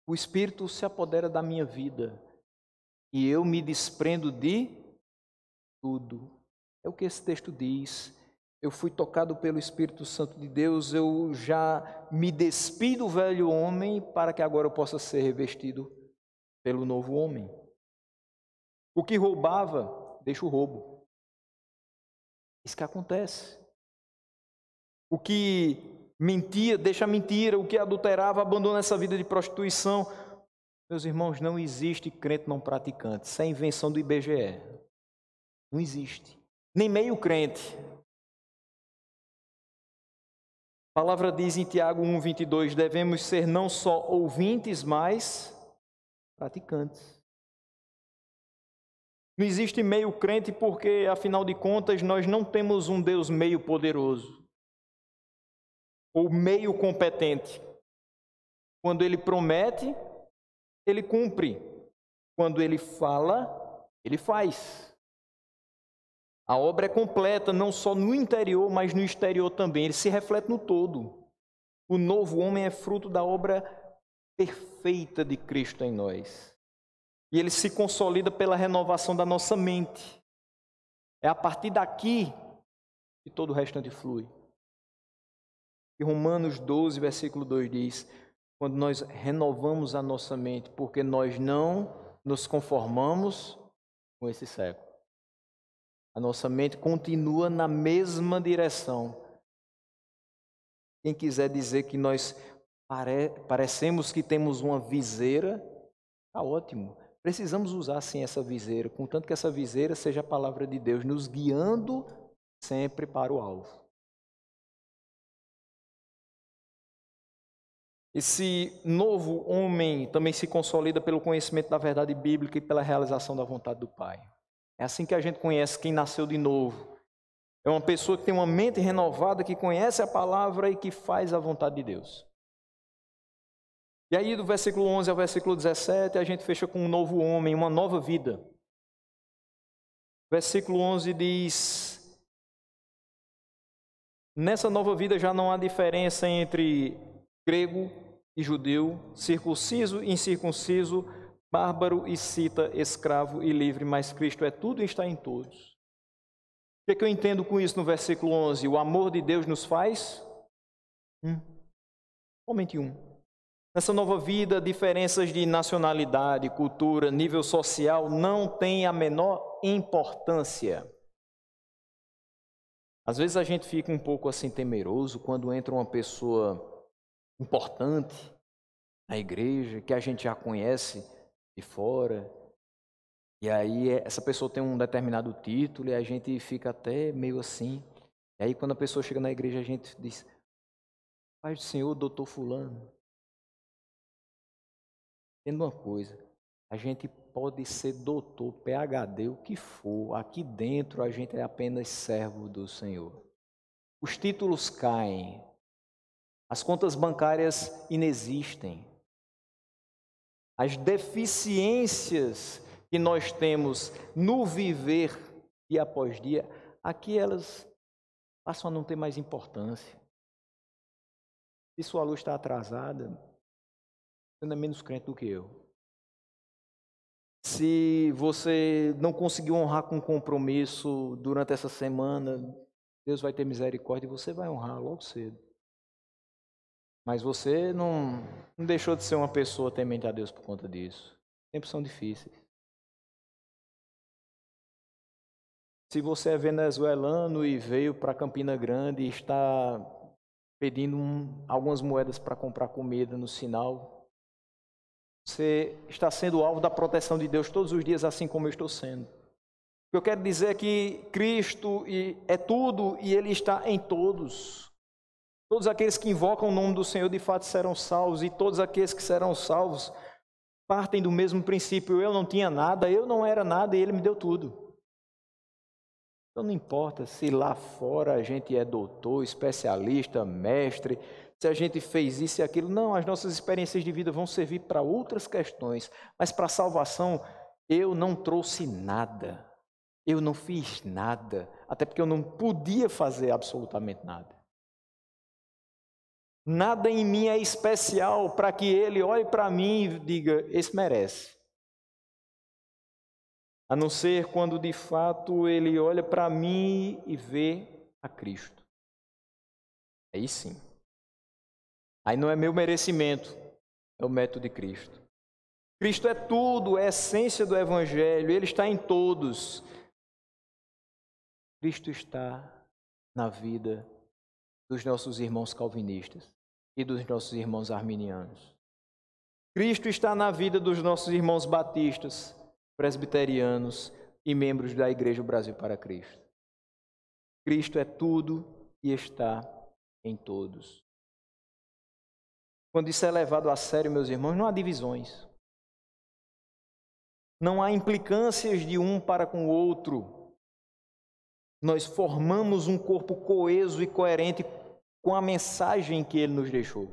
o Espírito se apodera da minha vida e eu me desprendo de tudo. É o que esse texto diz. Eu fui tocado pelo Espírito Santo de Deus, eu já me despi do velho homem para que agora eu possa ser revestido pelo novo homem. O que roubava, deixa o roubo. Isso que acontece. O que mentia, deixa a mentira. O que adulterava, abandona essa vida de prostituição. Meus irmãos, não existe crente não praticante. Isso é invenção do IBGE. Não existe. Nem meio crente. A palavra diz em Tiago 1:22, devemos ser não só ouvintes, mas praticantes. Não existe meio crente porque, afinal de contas, nós não temos um Deus meio poderoso ou meio competente. Quando Ele promete, Ele cumpre. Quando Ele fala, Ele faz. A obra é completa, não só no interior, mas no exterior também. Ele se reflete no todo. O novo homem é fruto da obra perfeita de Cristo em nós. E ele se consolida pela renovação da nossa mente. É a partir daqui que todo o restante flui. E Romanos 12, versículo 2 diz, quando nós renovamos a nossa mente, porque nós não nos conformamos com esse século. A nossa mente continua na mesma direção. Quem quiser dizer que nós parecemos que temos uma viseira, está ótimo. Precisamos usar sim essa viseira, contanto que essa viseira seja a palavra de Deus, nos guiando sempre para o alvo. Esse novo homem também se consolida pelo conhecimento da verdade bíblica e pela realização da vontade do Pai. É assim que a gente conhece quem nasceu de novo. É uma pessoa que tem uma mente renovada, que conhece a palavra e que faz a vontade de Deus. E aí, do versículo 11 ao versículo 17, a gente fecha com um novo homem, uma nova vida. Versículo 11 diz: nessa nova vida já não há diferença entre grego e judeu, circunciso e incircunciso, bárbaro e cita, escravo e livre, mas Cristo é tudo e está em todos. O que eu entendo com isso no versículo 11? O amor de Deus nos faz somente um. Nessa nova vida, diferenças de nacionalidade, cultura, nível social não têm a menor importância. Às vezes a gente fica um pouco assim temeroso quando entra uma pessoa importante na igreja, que a gente já conhece de fora, e aí essa pessoa tem um determinado título e a gente fica até meio assim. E aí quando a pessoa chega na igreja a gente diz: Paz do Senhor, doutor fulano. Entenda uma coisa, a gente pode ser doutor, PhD, o que for, aqui dentro a gente é apenas servo do Senhor. Os títulos caem, as contas bancárias inexistem, as deficiências que nós temos no viver dia após dia, aqui elas passam a não ter mais importância. Se sua luz está atrasada, você não é menos crente do que eu. Se você não conseguiu honrar com compromisso durante essa semana, Deus vai ter misericórdia e você vai honrar logo cedo. Mas você não deixou de ser uma pessoa temente a Deus por conta disso. Tempos são difíceis. Se você é venezuelano e veio para Campina Grande e está pedindo algumas moedas para comprar comida no sinal, você está sendo alvo da proteção de Deus todos os dias, assim como eu estou sendo. O que eu quero dizer é que Cristo é tudo e Ele está em todos. Todos aqueles que invocam o nome do Senhor de fato serão salvos, e todos aqueles que serão salvos partem do mesmo princípio: eu não tinha nada, eu não era nada e Ele me deu tudo. Então não importa se lá fora a gente é doutor, especialista, mestre, se a gente fez isso e aquilo. Não, as nossas experiências de vida vão servir para outras questões, mas para a salvação eu não trouxe nada, eu não fiz nada, até porque eu não podia fazer absolutamente nada. Nada em mim é especial para que Ele olhe para mim e diga: esse merece. A não ser quando de fato Ele olha para mim e vê a Cristo. Aí sim. Aí não é meu merecimento, é o método de Cristo. Cristo é tudo, é a essência do Evangelho, Ele está em todos. Cristo está na vida dos nossos irmãos calvinistas e dos nossos irmãos arminianos. Cristo está na vida dos nossos irmãos batistas, presbiterianos e membros da Igreja Brasil para Cristo. Cristo é tudo e está em todos. Quando isso é levado a sério, meus irmãos, não há divisões. Não há implicâncias de um para com o outro. Nós formamos um corpo coeso e coerente com a mensagem que Ele nos deixou.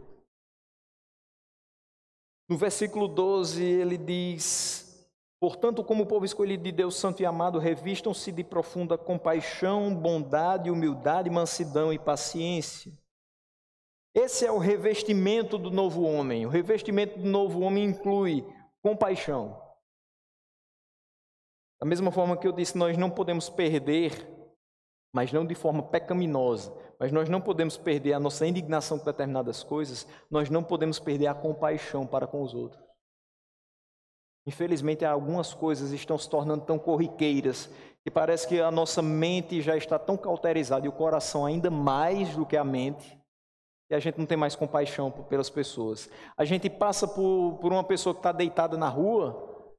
No versículo 12, ele diz: portanto, como povo escolhido de Deus, santo e amado, revistam-se de profunda compaixão, bondade, humildade, mansidão e paciência. Esse é o revestimento do novo homem. O revestimento do novo homem inclui compaixão. Da mesma forma que eu disse, nós não podemos perder, mas não de forma pecaminosa, mas nós não podemos perder a nossa indignação com determinadas coisas, nós não podemos perder a compaixão para com os outros. Infelizmente, algumas coisas estão se tornando tão corriqueiras que parece que a nossa mente já está tão cauterizada e o coração ainda mais do que a mente, que a gente não tem mais compaixão pelas pessoas. A gente passa por uma pessoa que está deitada na rua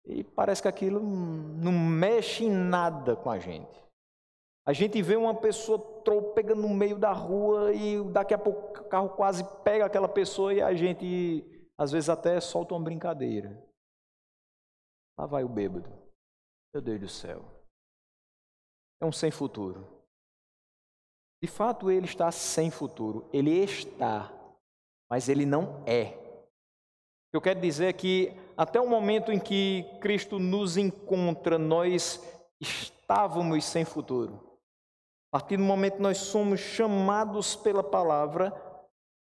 e parece que aquilo não mexe em nada com a gente. A gente vê uma pessoa trôpega no meio da rua e daqui a pouco o carro quase pega aquela pessoa e a gente, às vezes, até solta uma brincadeira. Lá vai o bêbado. Meu Deus do céu. É um sem futuro. De fato, ele está sem futuro. Ele está, mas ele não é. O que eu quero dizer é que até o momento em que Cristo nos encontra, nós estávamos sem futuro. A partir do momento que nós somos chamados pela palavra,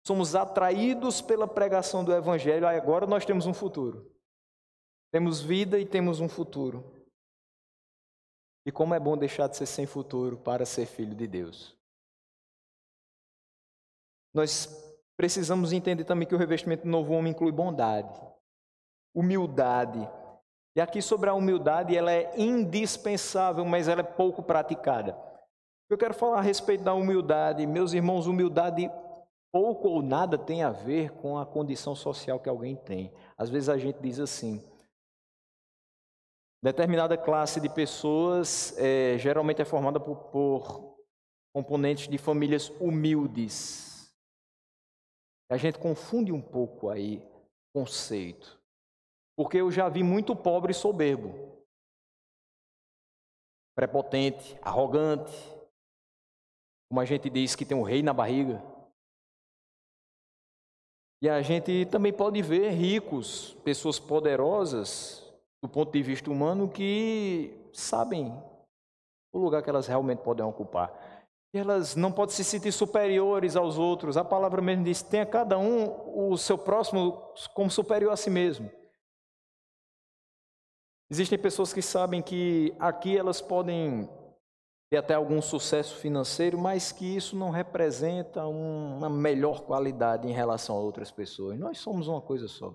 somos atraídos pela pregação do Evangelho, agora nós temos um futuro. Temos vida e temos um futuro. E como é bom deixar de ser sem futuro para ser filho de Deus. Nós precisamos entender também que o revestimento do novo homem inclui bondade, humildade. E aqui sobre a humildade, ela é indispensável, mas ela é pouco praticada. Eu quero falar a respeito da humildade. Meus irmãos, humildade pouco ou nada tem a ver com a condição social que alguém tem. Às vezes a gente diz assim, determinada classe de pessoas geralmente é formada por componentes de famílias humildes. A gente confunde um pouco aí o conceito. Porque eu já vi muito pobre soberbo, prepotente, arrogante, como a gente diz que tem um rei na barriga. E a gente também pode ver ricos, pessoas poderosas, do ponto de vista humano, que sabem o lugar que elas realmente podem ocupar. E elas não podem se sentir superiores aos outros. A palavra mesmo diz, tenha cada um o seu próximo como superior a si mesmo. Existem pessoas que sabem que aqui elas podem ter até algum sucesso financeiro, mas que isso não representa uma melhor qualidade em relação a outras pessoas. Nós somos uma coisa só.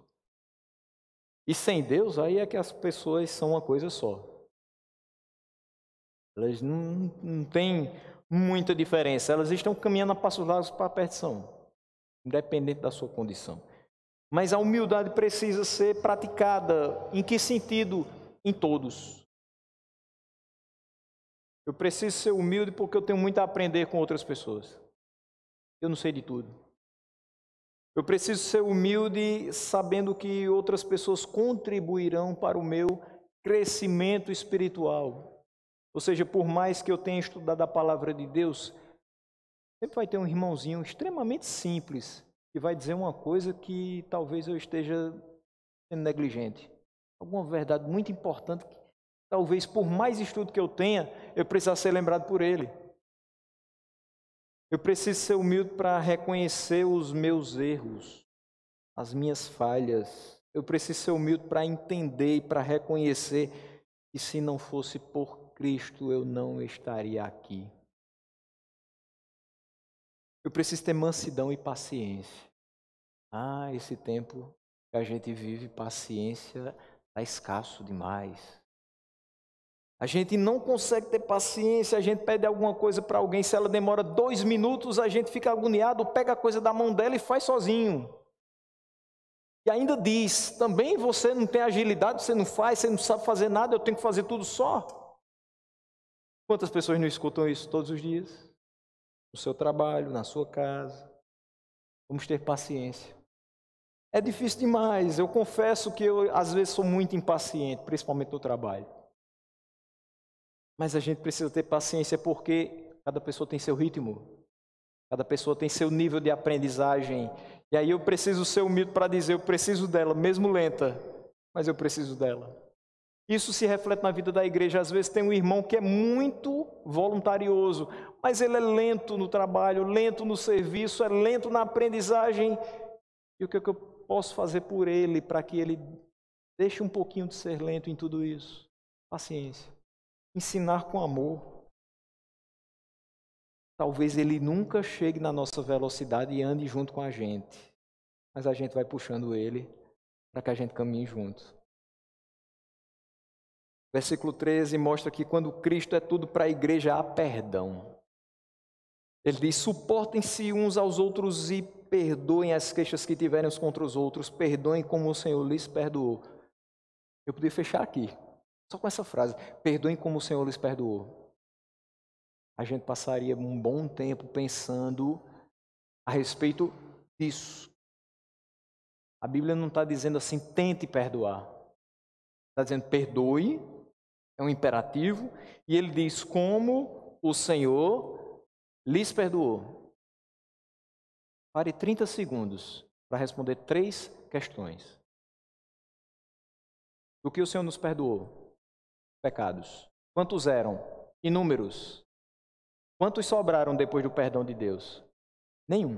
E sem Deus, aí é que as pessoas são uma coisa só. Elas não têm muita diferença. Elas estão caminhando a passos largos para a perdição, independente da sua condição. Mas a humildade precisa ser praticada. Em que sentido? Em todos. Eu preciso ser humilde porque eu tenho muito a aprender com outras pessoas. Eu não sei de tudo. Eu preciso ser humilde sabendo que outras pessoas contribuirão para o meu crescimento espiritual. Ou seja, por mais que eu tenha estudado a palavra de Deus, sempre vai ter um irmãozinho extremamente simples que vai dizer uma coisa que talvez eu esteja sendo negligente. Alguma verdade muito importante que talvez por mais estudo que eu tenha, eu precisasse ser lembrado por ele. Eu preciso ser humilde para reconhecer os meus erros, as minhas falhas. Eu preciso ser humilde para entender e para reconhecer que se não fosse por Cristo, eu não estaria aqui. Eu preciso ter mansidão e paciência. Esse tempo que a gente vive, paciência está escasso demais. A gente não consegue ter paciência, a gente pede alguma coisa para alguém, se ela demora 2 minutos, a gente fica agoniado, pega a coisa da mão dela e faz sozinho. E ainda diz, também você não tem agilidade, você não faz, você não sabe fazer nada, eu tenho que fazer tudo só. Quantas pessoas não escutam isso todos os dias? No seu trabalho, na sua casa. Vamos ter paciência. É difícil demais, eu confesso que eu às vezes sou muito impaciente, principalmente no trabalho. Mas a gente precisa ter paciência porque cada pessoa tem seu ritmo, cada pessoa tem seu nível de aprendizagem. E aí eu preciso ser humilde para dizer, eu preciso dela, mesmo lenta, mas eu preciso dela. Isso se reflete na vida da igreja. Às vezes tem um irmão que é muito voluntarioso, mas ele é lento no trabalho, lento no serviço, é lento na aprendizagem. E o que eu posso fazer por ele para que ele deixe um pouquinho de ser lento em tudo isso? Paciência. Ensinar com amor. Talvez ele nunca chegue na nossa velocidade e ande junto com a gente, mas a gente vai puxando ele para que a gente caminhe junto. Versículo 13 mostra que quando Cristo é tudo para a igreja, há perdão. Ele diz, suportem-se uns aos outros e perdoem as queixas que tiverem uns contra os outros, perdoem como o Senhor lhes perdoou. Eu podia fechar aqui, só com essa frase, perdoem como o Senhor lhes perdoou. a gente passaria um bom tempo pensando a respeito disso. A Bíblia não está dizendo assim, tente perdoar. Está dizendo, perdoe, é um imperativo, e ele diz como o Senhor lhes perdoou. Pare 30 segundos para responder 3 questões. Do que o Senhor nos perdoou? Pecados. Quantos eram? Inúmeros. Quantos sobraram depois do perdão de Deus? Nenhum.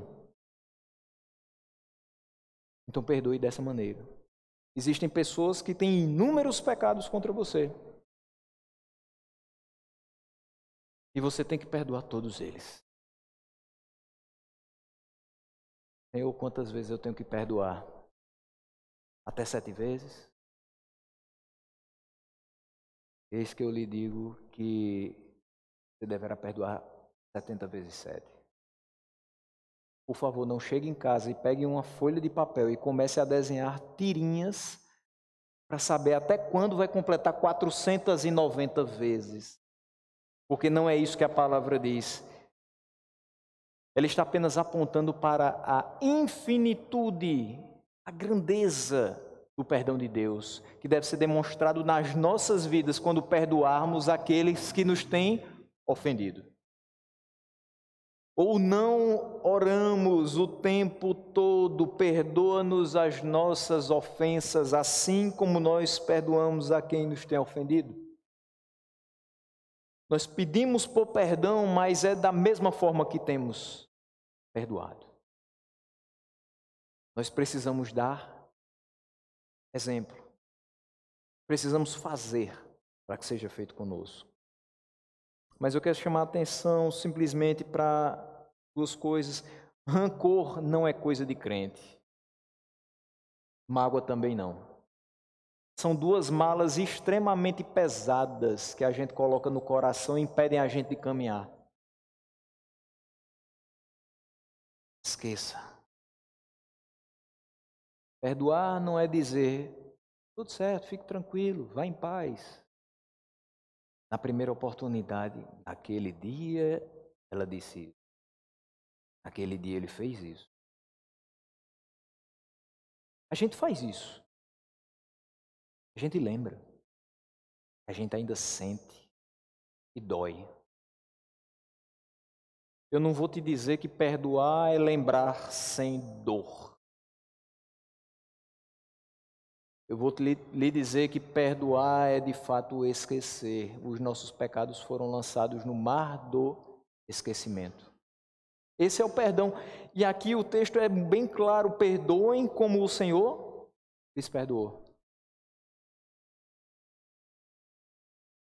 Então perdoe dessa maneira. Existem pessoas que têm inúmeros pecados contra você. E você tem que perdoar todos eles. Senhor, quantas vezes eu tenho que perdoar? Até 7 vezes? Eis que eu lhe digo que você deverá perdoar 70 vezes 7. Por favor, não chegue em casa e pegue uma folha de papel e comece a desenhar tirinhas para saber até quando vai completar 490 vezes. Porque não é isso que a palavra diz. Ela está apenas apontando para a infinitude, a grandeza do perdão de Deus, que deve ser demonstrado nas nossas vidas quando perdoarmos aqueles que nos têm ofendido. Ou não oramos o tempo todo, perdoa-nos as nossas ofensas, assim como nós perdoamos a quem nos tem ofendido? Nós pedimos por perdão, mas é da mesma forma que temos perdoado. Nós precisamos dar exemplo. Precisamos fazer para que seja feito conosco. Mas eu quero chamar a atenção simplesmente para 2 coisas. Rancor não é coisa de crente. Mágoa também não. São 2 malas extremamente pesadas que a gente coloca no coração e impedem a gente de caminhar. Esqueça. Perdoar não é dizer, tudo certo, fique tranquilo, vá em paz. Na primeira oportunidade, naquele dia, ela disse isso. Naquele dia ele fez isso. A gente faz isso. A gente lembra. A gente ainda sente e dói. Eu não vou te dizer que perdoar é lembrar sem dor. Eu vou lhe dizer que perdoar é de fato esquecer. Os nossos pecados foram lançados no mar do esquecimento. Esse é o perdão. E aqui o texto é bem claro: perdoem como o Senhor lhes perdoou.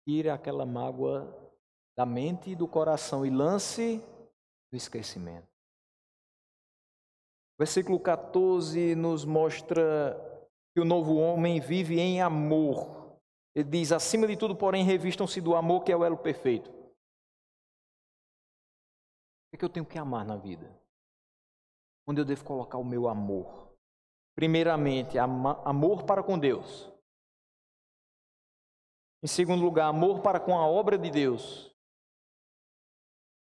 Tire aquela mágoa da mente e do coração e lance no esquecimento. O versículo 14 nos mostra que o novo homem vive em amor. Ele diz, acima de tudo, porém, revistam-se do amor, que é o elo perfeito. O que eu tenho que amar na vida? Onde eu devo colocar o meu amor? Primeiramente, amor para com Deus. Em segundo lugar, amor para com a obra de Deus.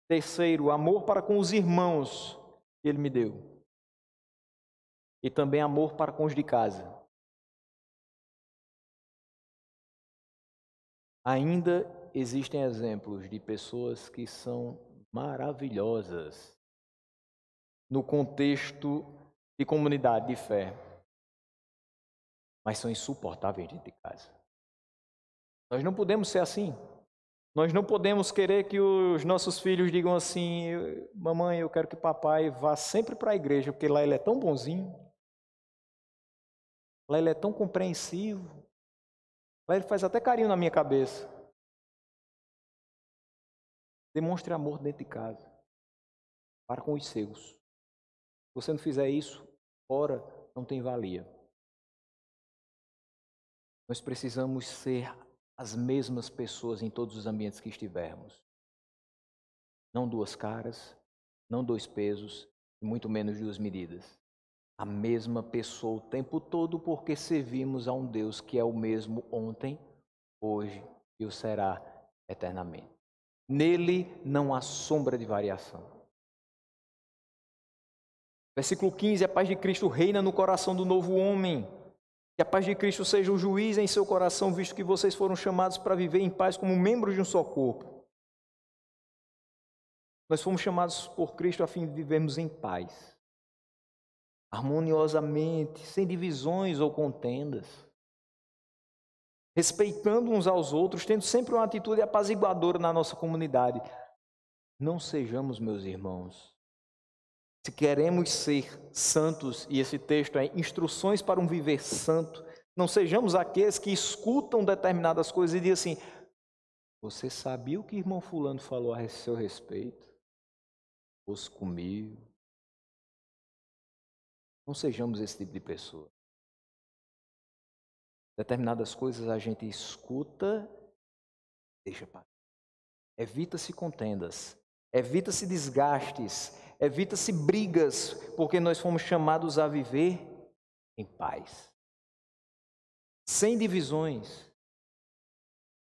Terceiro, amor para com os irmãos que Ele me deu. E também amor para com os de casa. Ainda existem exemplos de pessoas que são maravilhosas no contexto de comunidade de fé, mas são insuportáveis dentro de casa. Nós não podemos ser assim. Nós não podemos querer que os nossos filhos digam assim, mamãe, eu quero que papai vá sempre para a igreja, porque lá ele é tão bonzinho, lá ele é tão compreensivo, lá ele faz até carinho na minha cabeça. Demonstre amor dentro de casa, para com os seus. Se você não fizer isso, fora não tem valia. Nós precisamos ser as mesmas pessoas em todos os ambientes que estivermos. Não 2 caras, não 2 pesos, e muito menos 2 medidas. A mesma pessoa o tempo todo, porque servimos a um Deus que é o mesmo ontem, hoje e o será eternamente. Nele não há sombra de variação. Versículo 15, a paz de Cristo reina no coração do novo homem. Que a paz de Cristo seja o juiz em seu coração, visto que vocês foram chamados para viver em paz como membros de um só corpo. Nós fomos chamados por Cristo a fim de vivermos em paz, harmoniosamente, sem divisões ou contendas, respeitando uns aos outros, tendo sempre uma atitude apaziguadora na nossa comunidade. Não sejamos, meus irmãos, se queremos ser santos, e esse texto é instruções para um viver santo, não sejamos aqueles que escutam determinadas coisas e dizem assim: você sabia o que o irmão fulano falou a seu respeito? Fosse comigo. Não sejamos esse tipo de pessoa. Determinadas coisas a gente escuta, deixa para. Evita-se contendas, evita-se desgastes, evita-se brigas, porque nós fomos chamados a viver em paz, sem divisões.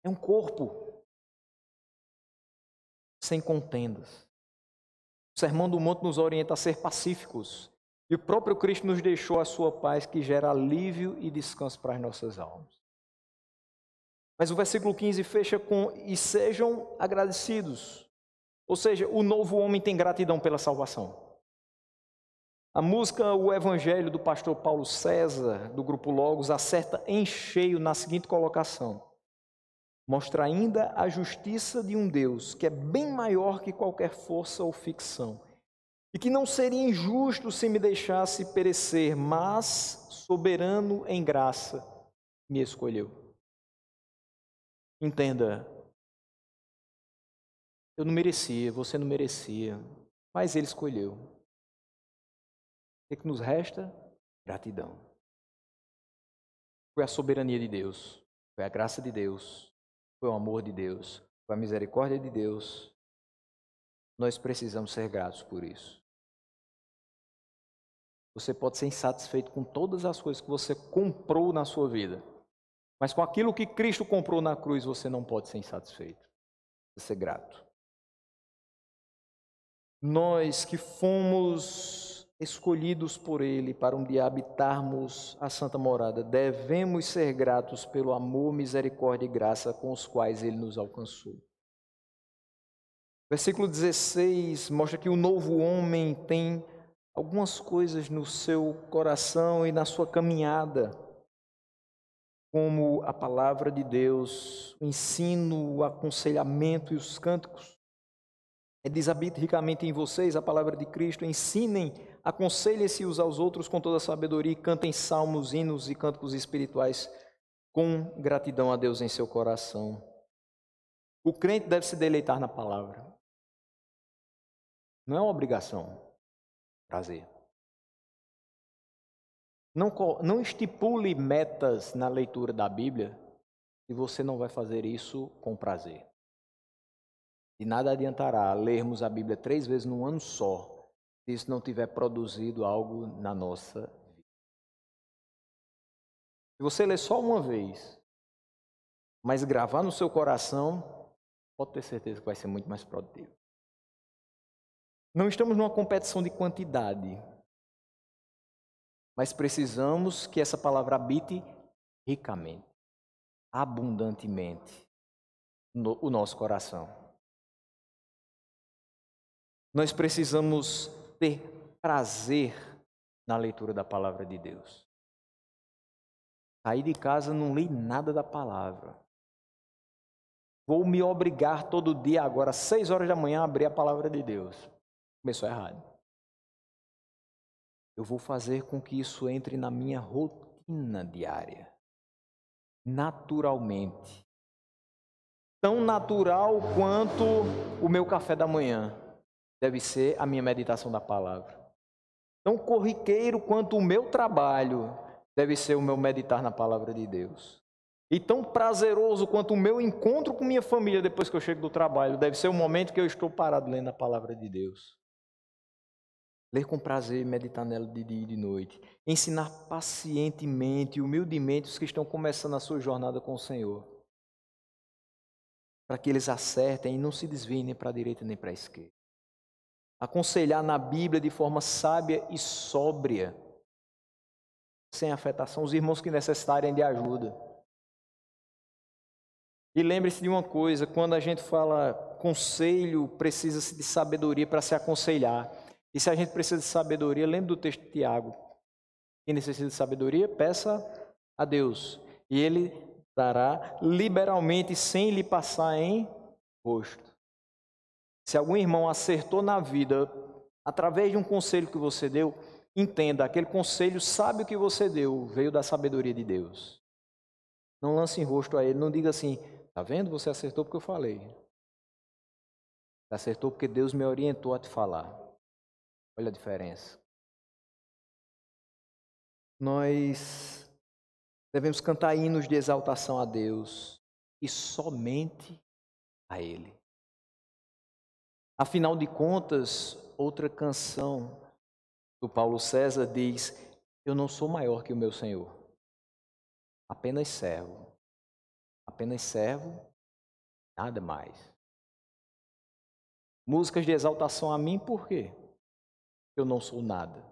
É um corpo, sem contendas. O Sermão do Monte nos orienta a ser pacíficos, e o próprio Cristo nos deixou a sua paz, que gera alívio e descanso para as nossas almas. Mas o versículo 15 fecha com: e sejam agradecidos. Ou seja, o novo homem tem gratidão pela salvação. A música O Evangelho, do pastor Paulo César, do Grupo Logos, acerta em cheio na seguinte colocação: mostra ainda a justiça de um Deus que é bem maior que qualquer força ou ficção, e que não seria injusto se me deixasse perecer, mas, soberano em graça, me escolheu. Entenda, eu não merecia, você não merecia, mas Ele escolheu. O que nos resta? Gratidão. Foi a soberania de Deus, foi a graça de Deus, foi o amor de Deus, foi a misericórdia de Deus. Nós precisamos ser gratos por isso. Você pode ser insatisfeito com todas as coisas que você comprou na sua vida, mas com aquilo que Cristo comprou na cruz, você não pode ser insatisfeito. Precisa ser grato. Nós que fomos escolhidos por Ele para um dia habitarmos a santa morada, devemos ser gratos pelo amor, misericórdia e graça com os quais Ele nos alcançou. Versículo 16 mostra que o novo homem tem algumas coisas no seu coração e na sua caminhada, como a palavra de Deus, o ensino, o aconselhamento e os cânticos. Desabite ricamente em vocês a palavra de Cristo, ensinem, aconselhem-se uns aos outros com toda a sabedoria e cantem salmos, hinos e cânticos espirituais com gratidão a Deus em seu coração. O crente deve se deleitar na palavra. Não é uma obrigação, prazer. Não estipule metas na leitura da Bíblia se você não vai fazer isso com prazer. De nada adiantará lermos a Bíblia 3 vezes num ano só, se isso não tiver produzido algo na nossa vida. Se você ler só uma vez, mas gravar no seu coração, pode ter certeza que vai ser muito mais produtivo. Não estamos numa competição de quantidade, mas precisamos que essa palavra habite ricamente, abundantemente o nosso coração. Nós precisamos ter prazer na leitura da palavra de Deus. Saí de casa, não li nada da palavra. Vou me obrigar todo dia agora, às 6 horas da manhã, a abrir a palavra de Deus. Começou errado. Eu vou fazer com que isso entre na minha rotina diária. Naturalmente. Tão natural quanto o meu café da manhã deve ser a minha meditação da palavra. Tão corriqueiro quanto o meu trabalho deve ser o meu meditar na palavra de Deus. E tão prazeroso quanto o meu encontro com minha família depois que eu chego do trabalho deve ser o momento que eu estou parado lendo a palavra de Deus. Ler com prazer e meditar nela de dia e de noite. Ensinar pacientemente e humildemente os que estão começando a sua jornada com o Senhor. para que eles acertem e não se desviem nem para a direita nem para a esquerda. Aconselhar na Bíblia de forma sábia e sóbria, sem afetação, os irmãos que necessitarem de ajuda. E lembre-se de uma coisa, quando a gente fala conselho, precisa-se de sabedoria para se aconselhar. E se a gente precisa de sabedoria, lembre do texto de Tiago. Quem necessita de sabedoria, peça a Deus. E Ele dará liberalmente, sem lhe passar em rosto. Se algum irmão acertou na vida, através de um conselho que você deu, entenda, aquele conselho sabe o que você deu, veio da sabedoria de Deus. Não lance em rosto a ele, não diga assim, tá vendo? Você acertou porque eu falei. Você acertou porque Deus me orientou a te falar. Olha a diferença. Nós devemos cantar hinos de exaltação a Deus e somente a Ele. Afinal de contas, outra canção do Paulo César diz: eu não sou maior que o meu Senhor, apenas servo. Apenas servo, nada mais. Músicas de exaltação a mim, por quê? Eu não sou nada.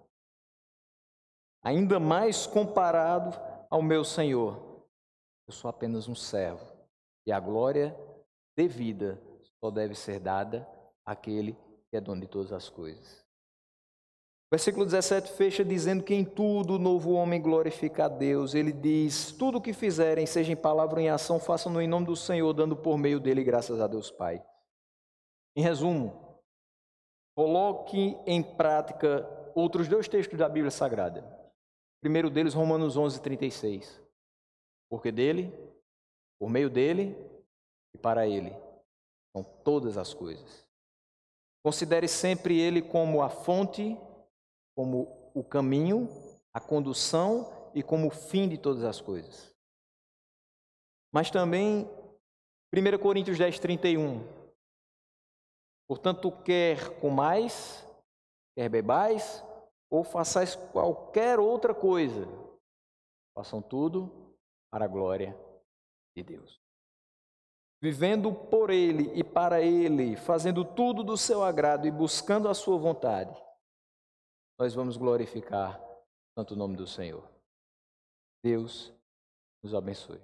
Ainda mais comparado ao meu Senhor, eu sou apenas um servo. E a glória devida só deve ser dada àquele que é dono de todas as coisas. O versículo 17 fecha dizendo que em tudo o novo homem glorifica a Deus. Ele diz, tudo o que fizerem, seja em palavra ou em ação, façam-no em nome do Senhor, dando por meio dele graças a Deus Pai. Em resumo, coloque em prática outros dois textos da Bíblia Sagrada. O primeiro deles, Romanos 11:36. Porque dele, por meio dele e para ele são todas as coisas. Considere sempre ele como a fonte, como o caminho, a condução e como o fim de todas as coisas. Mas também 1 Coríntios 10:31. Portanto, quer comais, quer bebais, ou façais qualquer outra coisa, façam tudo para a glória de Deus. Vivendo por Ele e para Ele, fazendo tudo do seu agrado e buscando a sua vontade, nós vamos glorificar tanto o nome do Senhor. Deus nos abençoe.